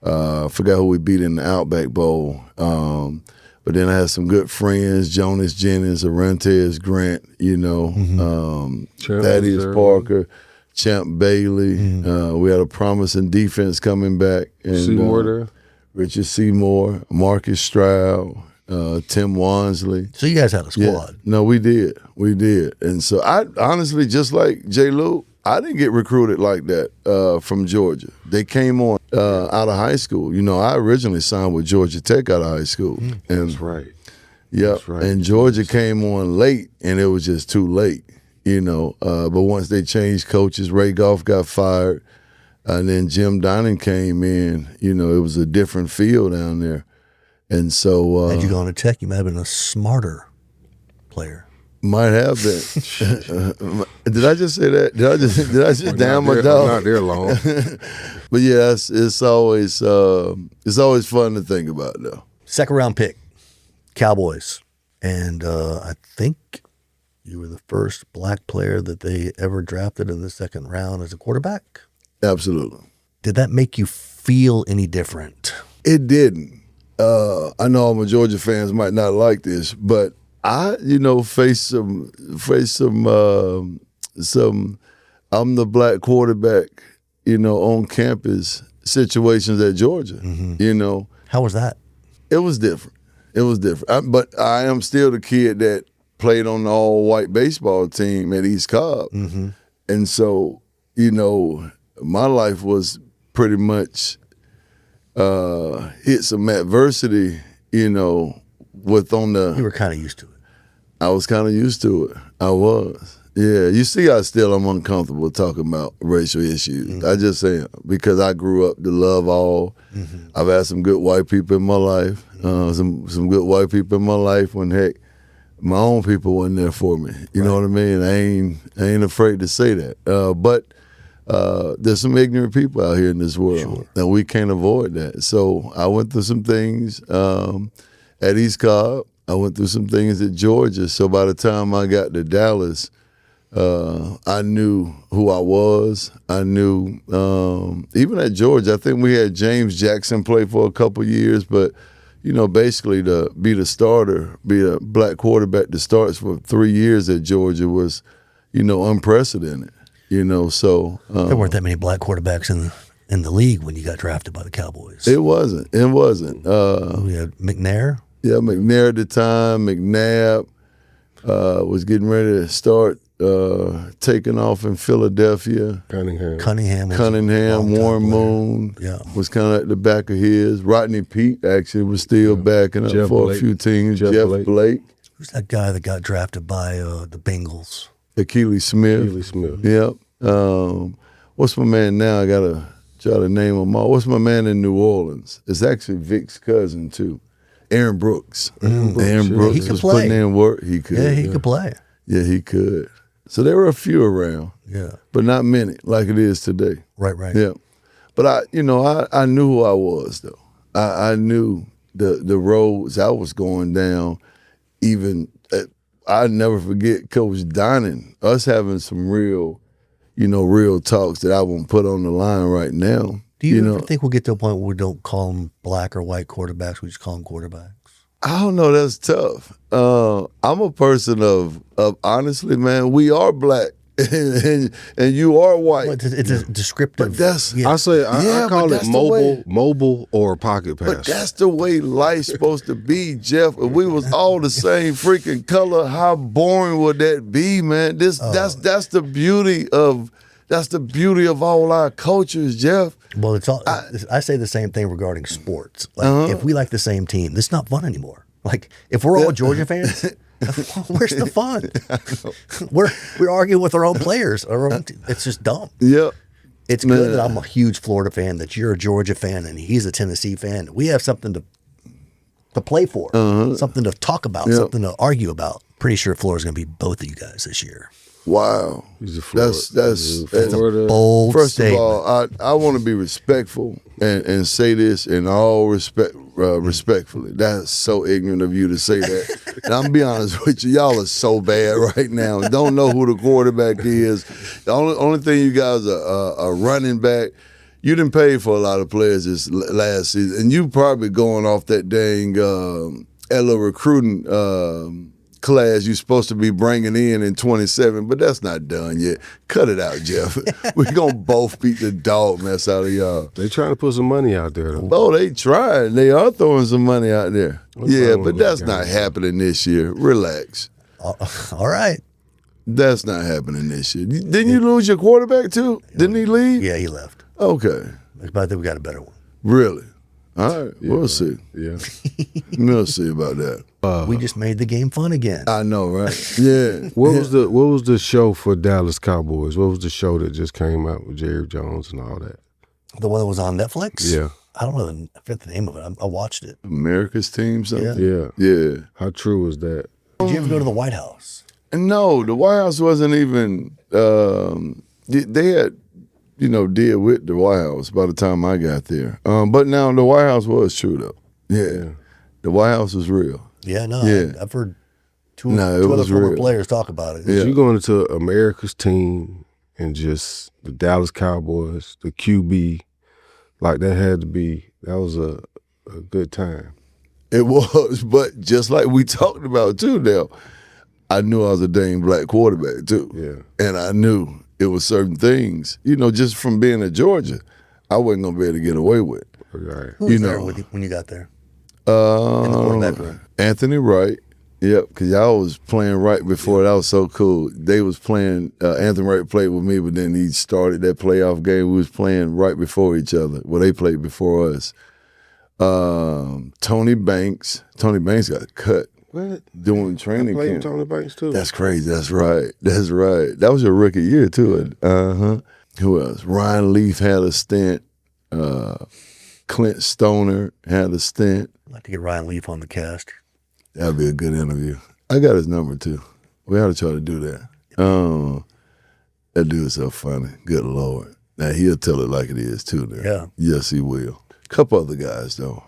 C: I forgot who we beat in the Outback Bowl. But then I had some good friends, Jonas Jennings, Arantez Grant, you know, Thaddeus Parker, Champ Bailey. We had a promising defense coming back. And,
B: Seymour there?
C: Richard Seymour, Marcus Stroud, Tim Wansley.
A: So you guys had a squad.
C: Yeah. No, we did. We did. And so I honestly, just like J. Lou, I didn't get recruited like that from Georgia. They came on out of high school. You know, I originally signed with Georgia Tech out of high school. And,
B: That's right.
C: Yeah.
B: That's right.
C: And Georgia came on late, and it was just too late, you know. But once they changed coaches, Ray Goff got fired, and then Jim Donnan came in. You know, it was a different feel down there. And so
A: Had you gone to Tech, you might have been a smarter player.
C: might have been. Did I just say that? Did I just down my dog?
B: Not there long.
C: But yeah, it's always fun to think about though.
A: Second round pick, Cowboys. And I think you were the first black player that they ever drafted in the second round as a quarterback.
C: Absolutely.
A: Did that make you feel any different?
C: It didn't. I know all my Georgia fans might not like this, but I, you know, face some. I'm the black quarterback, you know, on campus situations at Georgia. You know,
A: How was that?
C: it was different. It was different. But I am still the kid that played on the all-white baseball team at East Cobb, and so you know, my life was pretty much hit some adversity. You know,
A: You were kind of used to it.
C: I was kind of used to it. I was. Yeah. You see, I'm uncomfortable talking about racial issues. I just am because I grew up to love all. I've had some good white people in my life. Some good white people in my life when heck, my own people wasn't there for me. You know what I mean? I ain't afraid to say that. But there's some ignorant people out here in this world, and we can't avoid that. So I went through some things at East Cobb. I went through some things at Georgia. So by the time I got to Dallas, I knew who I was. I knew, even at Georgia, I think we had James Jackson play for a couple years, but, you know, basically to be the starter, be a black quarterback that starts for 3 years at Georgia was, you know, unprecedented, you know, so.
A: There weren't that many black quarterbacks in the league when you got drafted by the Cowboys.
C: It wasn't. We
A: had McNair.
C: Yeah, McNair at the time. McNabb was getting ready to start taking off in Philadelphia.
B: Cunningham.
C: Warren Moon was kind of at the back of his. Rodney Peete actually was still backing up a few teams. Jeff Blake.
A: Who's that guy that got drafted by the Bengals?
C: Achilles Smith. Yep. What's my man now? I got to try to name them all. What's my man in New Orleans? It's actually Vic's cousin, too. Aaron Brooks. Aaron Brooks was putting in work. He could.
A: Yeah, he could play.
C: Yeah, he could. So there were a few around.
A: Yeah.
C: But not many like it is today.
A: Right.
C: Yeah. But I knew who I was though. I knew the roads I was going down. Even I'd never forget Coach Donnan, us having some real talks that I won't put on the line right now.
A: Do you ever think we'll get to a point where we don't call them black or white quarterbacks, we just call them quarterbacks?
C: I don't know. That's tough. I'm a person of honestly, man, we are black and you are white.
A: Well, it's a descriptive.
C: But that's,
B: I call it mobile or pocket pass.
C: But that's the way life's supposed to be, Jeff. If we was all the same freaking color, how boring would that be, man? That's the beauty of all our cultures, Jeff.
A: Well, it's all. I say the same thing regarding sports. Like, if we like the same team, it's not fun anymore. Like, if we're all Georgia fans, where's the fun? We're arguing with our own players. It's just dumb.
C: Yeah.
A: It's good that I'm a huge Florida fan, that you're a Georgia fan, and he's a Tennessee fan. We have something to play for, something to talk about, something to argue about. Pretty sure Florida's going to be both of you guys this year.
C: Wow.
B: He's a Florida.
C: That's
B: Florida.
A: Bold
C: First
A: statement.
C: of all, I want to be respectful and say this in all respectfully. That's so ignorant of you to say that. And I'm going to be honest with you, y'all are so bad right now. Don't know who the quarterback is. The only thing you guys are a running back. You didn't pay for a lot of players this last season, and you probably going off that dang LA recruiting class you're supposed to be bringing in 27, but that's not done yet. Cut it out, Jeff. We're going to both beat the dog mess out of y'all.
B: They trying to put some money out there, though.
C: Oh, they trying. They are throwing some money out there. Yeah, but that's
B: that
C: not happening this year. Relax.
A: All right.
C: That's not happening this year. Didn't you lose your quarterback, too? Didn't he leave?
A: Yeah, he left.
C: Okay.
A: But I think we got a better one.
C: Really? All right. We'll see.
B: Yeah.
C: We'll see about that.
A: We just made the game fun again.
C: I know, right? Yeah.
B: What was the show for Dallas Cowboys? What was the show that just came out with Jerry Jones and all that?
A: The one that was on Netflix?
B: Yeah.
A: I don't know I forget the name of it. I watched it.
C: America's Team, something?
B: Yeah.
C: Yeah.
B: How true is that?
A: Did you ever go to the White House?
C: No, the White House wasn't even. They had, deal with the White House by the time I got there. But now the White House was true though. Yeah, the White House was real.
A: Yeah, no.
C: Yeah.
A: I've heard two
C: it
A: other
C: was
A: former
C: real.
A: players talk about it.
C: Yeah.
B: You going into America's Team and just the Dallas Cowboys, the QB, like that was a good time.
C: It was, but just like we talked about too, now I knew I was a dang black quarterback too.
B: Yeah.
C: And I knew it was certain things, just from being at Georgia, I wasn't gonna be able to get away with.
B: Right.
A: Who was there with you when you got there? In the quarterback room?
C: Anthony Wright. Yep, because y'all was playing right before. That was so cool. They was playing, Anthony Wright played with me, but then he started that playoff game. We was playing right before each other. Well, they played before us. Tony Banks. Tony Banks got cut.
B: What?
C: Doing training
B: Playing
C: camp.
B: Tony Banks too.
C: That's crazy. That's right. That's right. That was your rookie year too. Who else? Ryan Leaf had a stint. Clint Stoner had a stint.
A: I'd like to get Ryan Leaf on the cast.
C: That'd be a good interview. I got his number too. We ought to try to do that. That dude's so funny. Good Lord. Now he'll tell it like it is too. Now.
A: Yeah.
C: Yes, he will. Couple other guys though.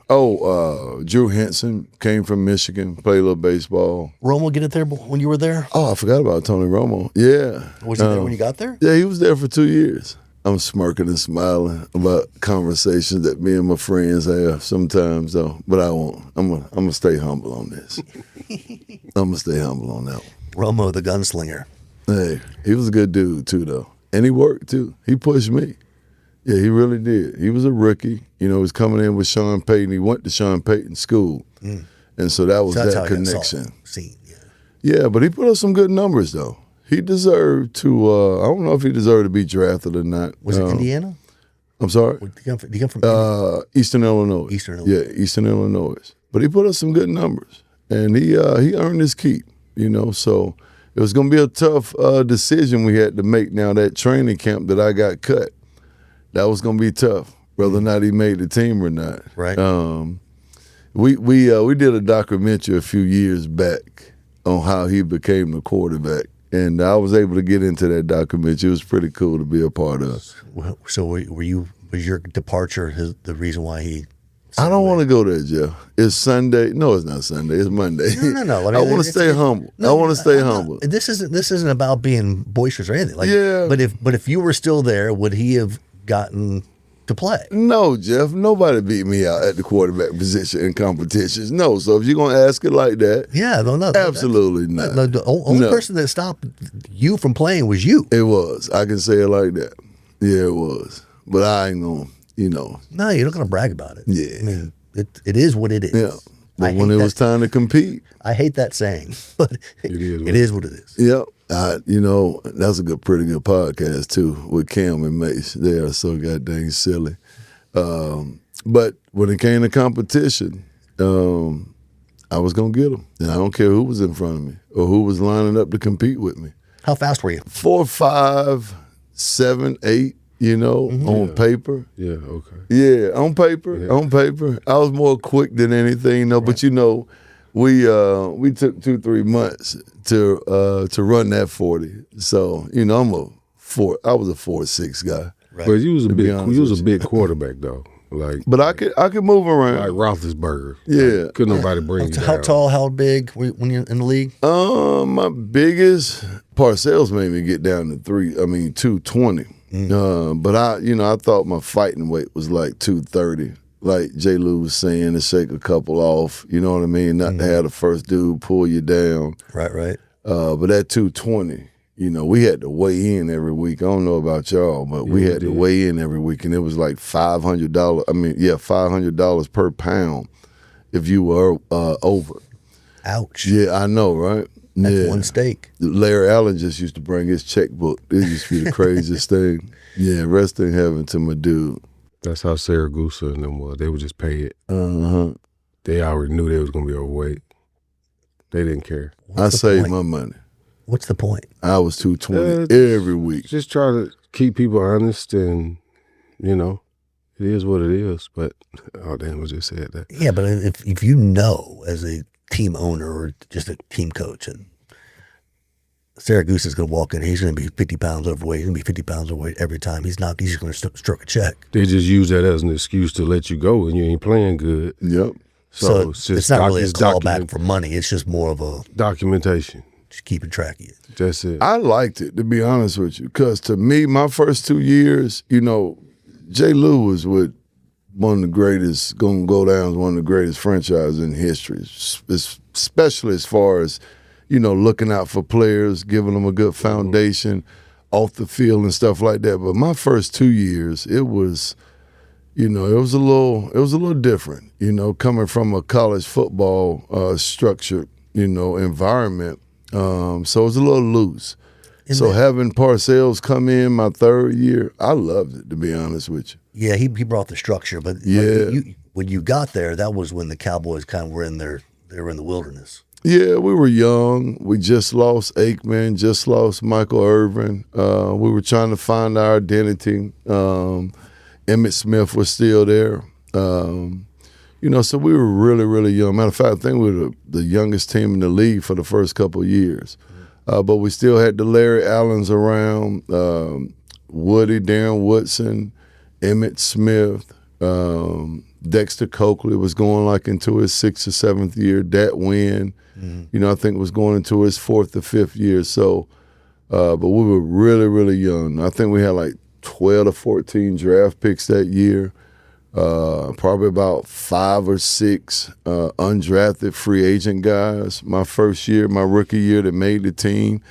C: Drew Henson came from Michigan, played a little baseball.
A: Romo get it there when you were there?
C: Oh, I forgot about Tony Romo. Yeah.
A: Was he there when you got there?
C: Yeah, he was there for 2 years. I'm smirking and smiling about conversations that me and my friends have sometimes though, but I won't. I'm gonna stay humble on this. I'm gonna stay humble on that one.
A: Romo the gunslinger.
C: Hey, he was a good dude too though. And he worked too. He pushed me. Yeah, he really did. He was a rookie. He was coming in with Sean Payton. He went to Sean Payton's school. And so that was
A: So that's
C: that
A: how he got
C: connection.
A: seen, yeah.
C: Yeah, but he put up some good numbers though. He deserved to, I don't know if he deserved to be drafted or not.
A: Was it Indiana?
C: I'm sorry?
A: Did he come from
C: Eastern Illinois.
A: Eastern Illinois.
C: Yeah, Eastern Illinois. But he put up some good numbers. And he earned his keep, So it was going to be a tough decision we had to make now that training camp that I got cut. That was going to be tough, whether or not he made the team or not.
A: Right.
C: We did a documentary a few years back on how he became the quarterback. And I was able to get into that documentary. It was pretty cool to be a part of.
A: So was your departure the reason why he?
C: I don't want to go there, Jeff. It's Sunday. No, it's not Sunday. It's Monday.
A: No.
C: I want to stay humble. I want to stay humble.
A: This isn't about being boisterous or anything.
C: Yeah.
A: But if you were still there, would he have gotten to play?
C: No, Jeff. Nobody beat me out at the quarterback position in competitions. No. So if you're going to ask it like that,
A: Yeah, no.
C: absolutely not.
A: The only person that stopped you from playing was you.
C: It was. I can say it like that. Yeah, it was. But I ain't going to,
A: No, you're not going to brag about it.
C: Yeah.
A: I mean, it is what it is.
C: Yeah. But
A: I
C: when
A: hate
C: it was time to compete,
A: I hate that saying, but it is what it is.
C: yep. That's a pretty good podcast too with Cam and Mace. They are so goddamn silly. But when it came to competition, I was gonna get them, and I don't care who was in front of me or who was lining up to compete with me.
A: How fast were you?
C: 4, 5, 7, 8. on paper.
B: Yeah, okay.
C: Yeah, on paper.
B: Yeah.
C: On paper. I was more quick than anything, though. But we took 2-3 months to run that 40. So I was a 4.6 guy.
B: Right. But you was a big quarterback though.
C: But I could move around
B: like Roethlisberger.
C: Yeah,
B: couldn't nobody bring you down.
A: How tall, how big when you're in the league?
C: My biggest Parcells made me get down to 220. But I thought my fighting weight was like 230. Like J. Lou was saying, to shake a couple off. You know what I mean? Not to have the first dude pull you down.
A: Right.
C: But at 220. We had to weigh in every week. I don't know about y'all, but we had to weigh in every week, and it was like $500. $500 per pound if you were over.
A: Ouch.
C: Yeah, I know, right?
A: That's one steak.
C: Larry Allen just used to bring his checkbook. It used to be the craziest thing. Yeah, rest in heaven to my dude.
B: That's how Saragusa and them was. They would just pay it. They already knew they was going to be overweight. They didn't care.
C: I saved my money.
A: What's the point?
C: I was 220 every week.
B: Just try to keep people honest, and it is what it is. But oh damn, I just said that.
A: Yeah, but if you know as a team owner or just a team coach, and Saragusa is going to walk in, he's going to be 50 pounds overweight. He's going to be 50 pounds overweight every time. He's just going to stroke a check.
B: They just use that as an excuse to let you go, and you ain't playing good.
C: Yep.
A: So it's not really a callback for money. It's just more of a
B: documentation.
A: Just keeping track of it.
B: That's it.
C: I liked it, to be honest with you, because to me, my first 2 years, J. Lou was with one of the greatest, going to go down as one of the greatest franchises in history, especially as far as, looking out for players, giving them a good foundation off the field and stuff like that. But my first 2 years, it was, it was a little different, coming from a college football structured, environment. So it was a little loose. Having Parcells come in my third year, I loved it, to be honest with you.
A: Yeah, he brought the structure, but when you got there, that was when the Cowboys kind of were in they were in the wilderness.
C: Yeah, we were young. We just lost Aikman, just lost Michael Irvin. We were trying to find our identity. Emmitt Smith was still there. So we were really, really young. Matter of fact, I think we were the youngest team in the league for the first couple of years. But we still had the Larry Allens around, Woody, Darren Woodson, Emmitt Smith, Dexter Coakley was going like into his 6th or 7th year. Dat Wynn, I think was going into his 4th or 5th year. So, but we were really, really young. I think we had like 12 to 14 draft picks that year. Probably about 5 or 6 undrafted free agent guys. My rookie year that made the team.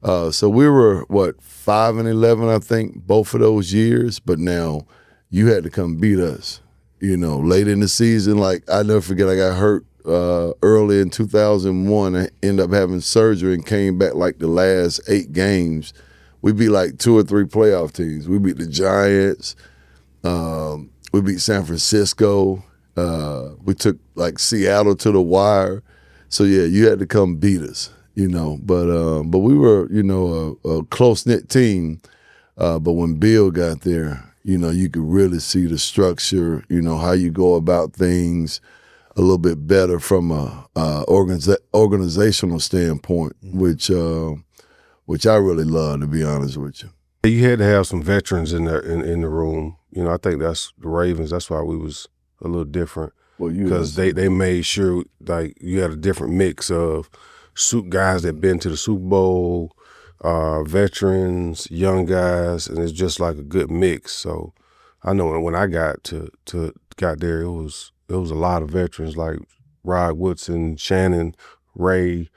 C: So we were 5-11, I think, both of those years. But now you had to come beat us. Late in the season, like I never forget, I got hurt early in 2001. I ended up having surgery and came back like the last 8 games. We beat like 2 or 3 playoff teams. We beat the Giants. We beat San Francisco. We took like Seattle to the wire. So yeah, you had to come beat us, But we were, a close-knit team. But when Bill got there, you could really see the structure, how you go about things a little bit better from a organizational standpoint, which I really love, to be honest with you.
B: You had to have some veterans in there in the room. I think that's the Ravens. That's why we was a little different. Because they made sure like you had a different mix of guys that been to the Super Bowl, veterans, young guys, and it's just like a good mix. So I know when I got there, it was a lot of veterans like Rod Woodson, Shannon, Ray,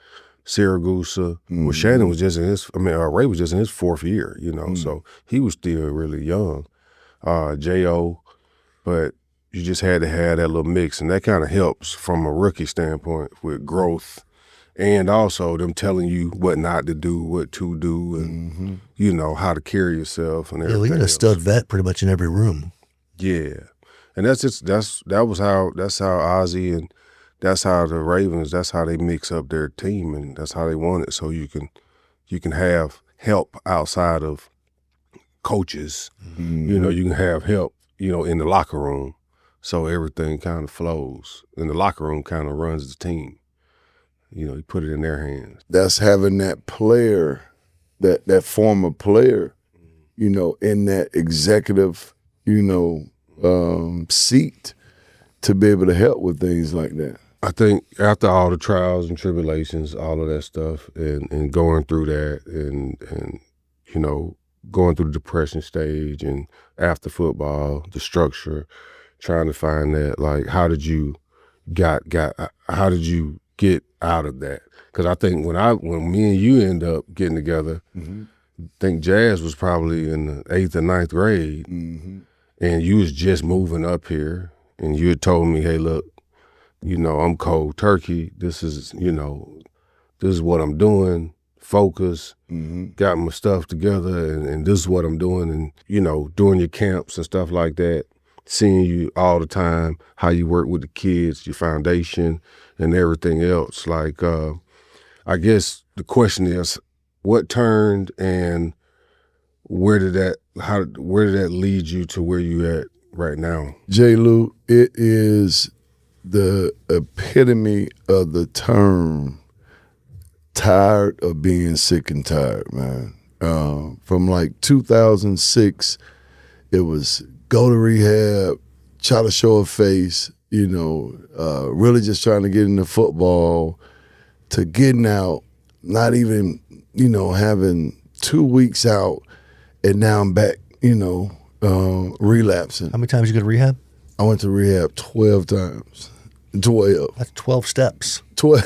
B: Saragusa. Well, Shannon was just Ray was just in his 4th year, so he was still really young. J.O., but you just had to have that little mix, and that kind of helps from a rookie standpoint with growth, and also them telling you what not to do, what to do, and how to carry yourself and everything.
A: Yeah, we got a stud vet pretty much in every room.
B: Yeah, and that's how Ozzie and that's how the Ravens. That's how they mix up their team, and that's how they want it. So you can have help outside of coaches. You know, you can have help, you know, in the locker room. So everything kind of flows. And the locker room kind of runs the team. You know, you put it in their hands.
C: That's having that player, that former player, you know, in that executive, you know, seat to be able to help with things like that.
B: I think after all the trials and tribulations, all of that stuff, and going through that, and you know, going through the depression stage, and after football, the structure, trying to find that, like, how did you get out of that? Because I think when me and you end up getting together, I think Jazz was probably in the 8th or 9th grade, and you was just moving up here, and you had told me, hey, look, you know, I'm cold turkey. This is, you know, this is what I'm doing. Focus, got my stuff together, and this is what I'm doing. And, you know, doing your camps and stuff like that, seeing you all the time, how you work with the kids, your foundation, and everything else. Like, I guess the question is, what turned, and where did that lead you to where you at right now?
C: J. Lou, it is the epitome of the term tired of being sick and tired, man. From like 2006, it was go to rehab, try to show a face, you know, really just trying to get into football, to getting out, not even, you know, having 2 weeks out, and now I'm back, you know, relapsing.
A: How many times you go to rehab?
C: I went to rehab 12 times. 12.
A: That's 12 steps.
C: 12.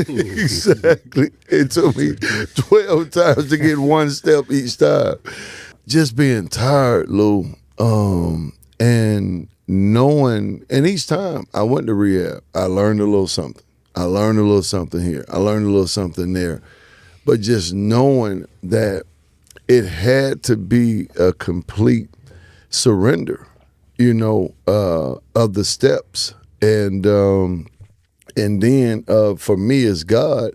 C: Exactly. It took me 12 times to get one step each time. Just being tired, Lou, and knowing, and each time I went to rehab, I learned a little something. I learned a little something here. I learned a little something there. But just knowing that it had to be a complete surrender, you know, of the steps. And then for me as God,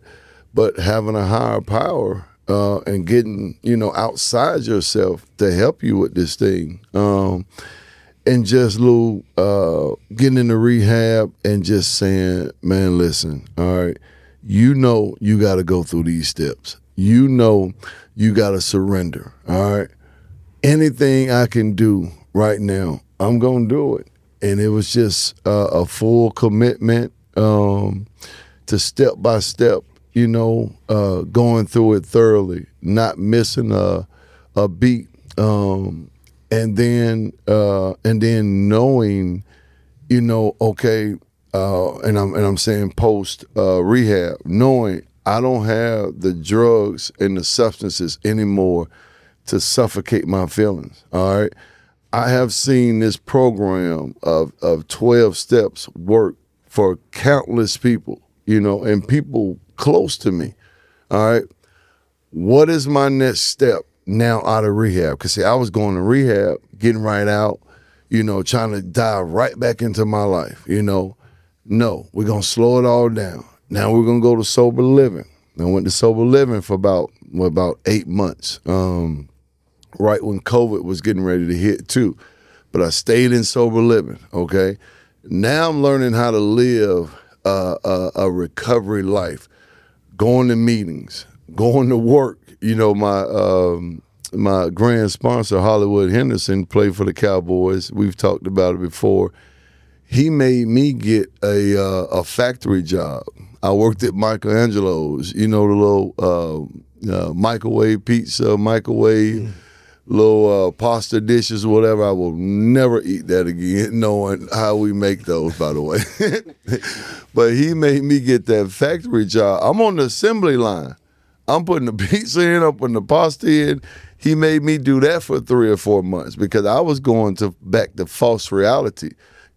C: but having a higher power and getting, you know, outside yourself to help you with this thing. And just, Lou, getting into rehab and just saying, man, listen, all right, you know you got to go through these steps. You know you got to surrender, all right? Anything I can do right now, I'm going to do it. And it was just a full commitment to step by step, you know, going through it thoroughly, not missing a beat, and then knowing, you know, okay, and I'm saying post rehab, knowing I don't have the drugs and the substances anymore to suffocate my feelings. All right. I have seen this program of 12 steps work for countless people, you know, and people close to me. All right. What is my next step now out of rehab? Because, see, I was going to rehab, getting right out, you know, trying to dive right back into my life, you know. No, we're going to slow it all down. Now we're going to go to sober living. I went to sober living for about 8 months. Right when COVID was getting ready to hit too. But I stayed in sober living, okay? Now I'm learning how to live a recovery life, going to meetings, going to work. You know, my grand sponsor, Hollywood Henderson, played for the Cowboys. We've talked about it before. He made me get a factory job. I worked at Michelangelo's, you know, the little microwave pizza, microwave, little pasta dishes, whatever. I will never eat that again, knowing how we make those, by the way. But he made me get that factory job. I'm on the assembly line. I'm putting the pizza in, I'm putting the pasta in. He made me do that for 3 or 4 months because I was going back to false reality,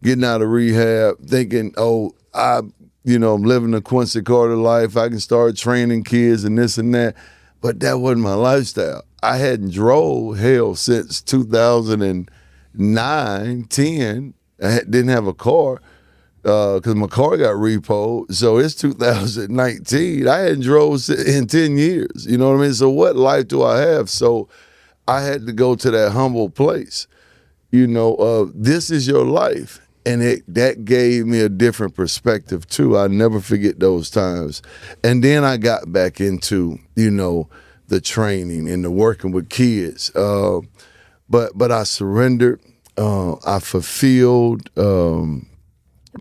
C: getting out of rehab, thinking, I'm living the Quincy Carter life. I can start training kids and this and that. But that wasn't my lifestyle. I hadn't drove, since 2009, 10. I didn't have a car because my car got repoed. So it's 2019. I hadn't drove in 10 years. You know what I mean? So what life do I have? So I had to go to that humble place, this is your life. And that gave me a different perspective too. I never forget those times. And then I got back into, the training and the working with kids. But I surrendered. I fulfilled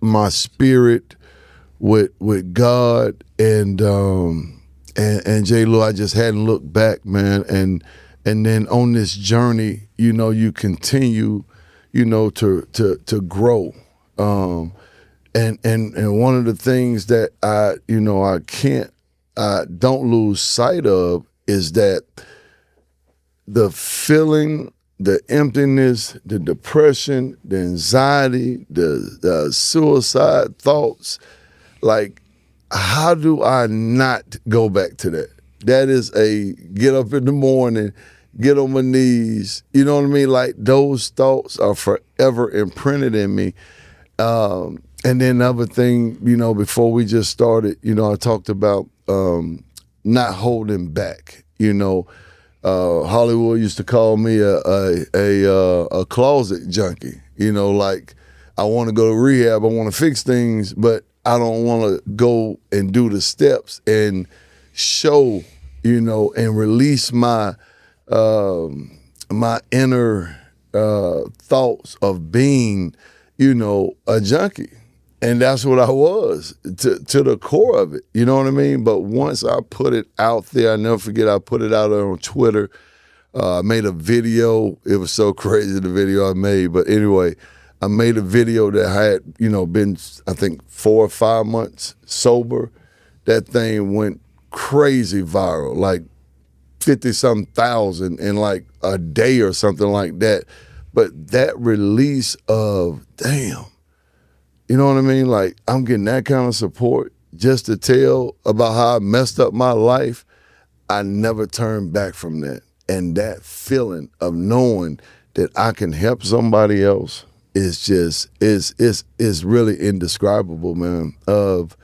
C: my spirit with God, and J. Lou, I just hadn't looked back, man. And then on this journey, you continue, to grow. And one of the things that I don't lose sight of is that the feeling, the emptiness, the depression, the anxiety, the suicide thoughts, like, how do I not go back to that? That is a get up in the morning, get on my knees, you know what I mean? Like, those thoughts are forever imprinted in me. And then the other thing, before we just started, I talked about not holding back. Hollywood used to call me a closet junkie. Like, I want to go to rehab, I want to fix things, but I don't want to go and do the steps and show, and release my my inner thoughts of being, a junkie. And that's what I was to the core of it. You know what I mean? But once I put it out there, I never forget, I put it out there on Twitter. I made a video. It was so crazy, the video I made. But anyway, I made a video that had, been, I think, 4 or 5 months sober. That thing went crazy viral, like 50-something thousand in like a day or something like that. But that release of, damn, you know what I mean? Like, I'm getting that kind of support just to tell about how I messed up my life. I never turned back from that. And that feeling of knowing that I can help somebody else is just, is really indescribable, man. Of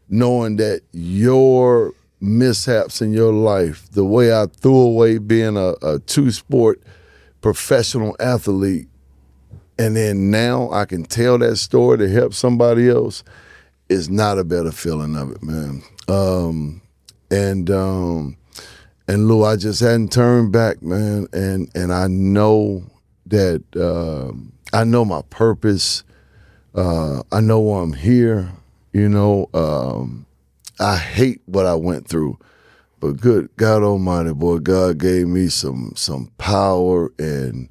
C: knowing that your mishaps in your life, the way I threw away being a two-sport professional athlete, and then now I can tell that story to help somebody else, is not a better feeling of it, man. And Lou, I just hadn't turned back, man. And I know that I know my purpose. I know why I'm here. I hate what I went through, but good God Almighty, boy, God gave me some power and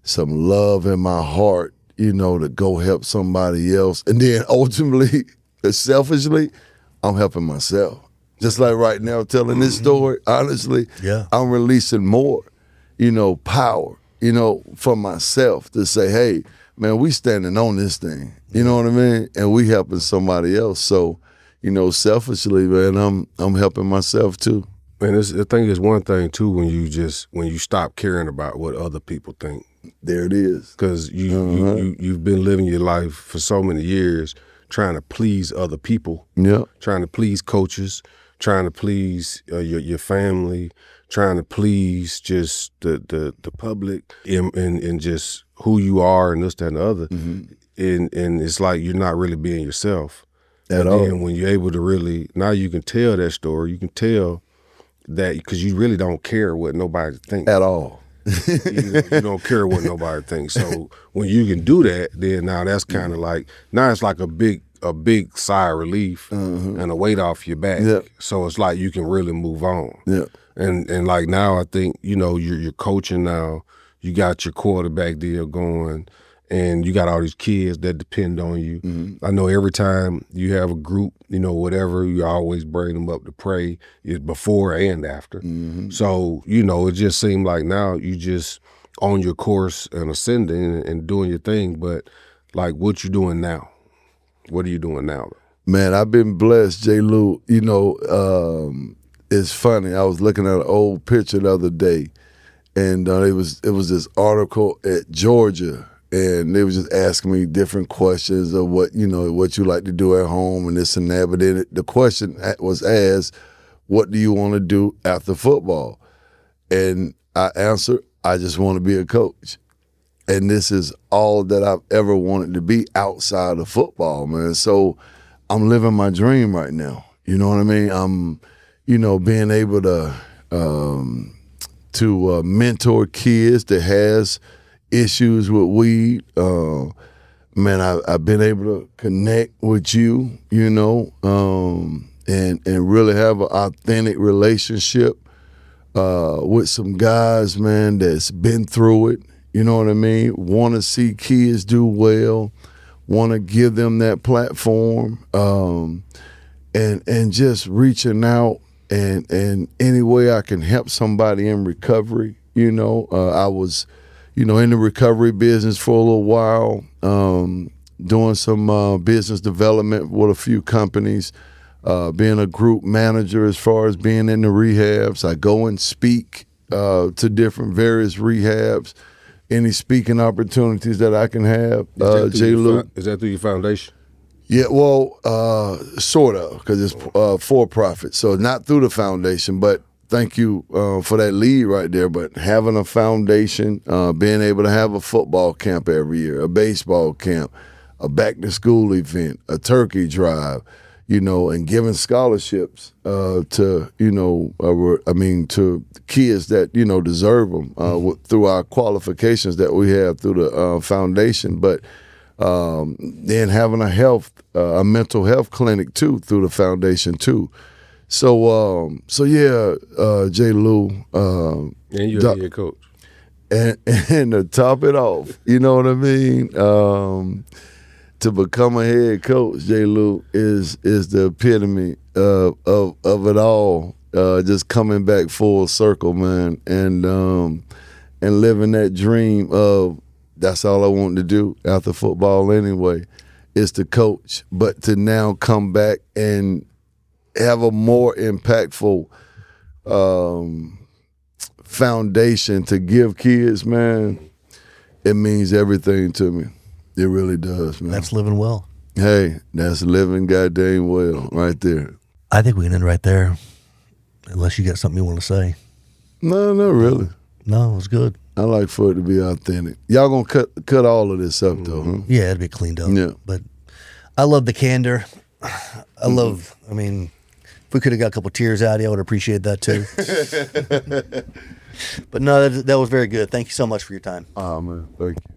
C: some love in my heart, to go help somebody else. And then ultimately, selfishly, I'm helping myself. Just like right now, telling this story, honestly,
A: Yeah.
C: I'm releasing more, power, for myself to say, hey, man, we standing on this thing. You know what I mean? And we helping somebody else. So, selfishly, man, I'm helping myself too.
B: Man, I think it's one thing too when you stop caring about what other people think.
C: There it is.
B: Because you've been living your life for so many years trying to please other people.
C: Yeah.
B: Trying to please coaches, trying to please your family, trying to please just the public and just who you are and this, that, and the other. Mm-hmm. And it's like you're not really being yourself.
C: At all.
B: And when you're able to really, now you can tell that story, you can tell that because you really don't care what nobody thinks.
C: At all.
B: You don't care what nobody thinks. So when you can do that, then now that's kind of like, now it's like a big sigh of relief and a weight off your back.
C: Yep.
B: So it's like you can really move on.
C: Yeah.
B: And like now I think, you're coaching now, you got your quarterback deal going, and you got all these kids that depend on you. Mm-hmm. I know every time you have a group, whatever, you always bring them up to pray before and after. Mm-hmm. So, it just seemed like now you just on your course and ascending and doing your thing. But like, what you doing now? What are you doing now?
C: Man, I've been blessed, J. Lou. It's funny. I was looking at an old picture the other day, and it was this article at Georgia. And they was just asking me different questions of what you like to do at home and this and that. But then the question was asked, what do you want to do after football? And I answered, I just want to be a coach. And this is all that I've ever wanted to be outside of football, man. So I'm living my dream right now. You know what I mean? I'm, being able to mentor kids that has issues with weed. Man, I've been able to connect with you, and really have an authentic relationship with some guys, man, that's been through it. You know what I mean? Want to see kids do well, want to give them that platform, and just reaching out and any way I can help somebody in recovery. I was, in the recovery business for a little while, doing some business development with a few companies, being a group manager as far as being in the rehabs. I go and speak to different various rehabs. Any speaking opportunities that I can have, J. Lou.
B: Is that through your foundation?
C: Yeah, well, sort of, because it's for profit. So not through the foundation, but thank you for that lead right there. But having a foundation, being able to have a football camp every year, a baseball camp, a back-to-school event, a turkey drive, and giving scholarships to kids that, deserve them through our qualifications that we have through the foundation. But then having a mental health clinic too through the foundation too. So yeah, J. Lou.
B: And you're a head coach.
C: And to top it off, you know what I mean? To become a head coach, J. Lou, is the epitome of it all. Just coming back full circle, man, and living that dream of that's all I wanted to do after football anyway, is to coach. But to now come back and have a more impactful foundation to give kids, man, it means everything to me. It really does, man.
A: That's living well.
C: Hey, that's living goddamn well right there.
A: I think we can end right there, unless you got something you want to say.
C: No, not really.
A: No, it was good.
C: I like for it to be authentic. Y'all gonna cut all of this up though, huh?
A: Yeah, it'll be cleaned up.
C: Yeah.
A: But I love the candor. If we could have got a couple tears out of you, I would appreciate that too. But no, that was very good. Thank you so much for your time.
C: Oh man, thank you.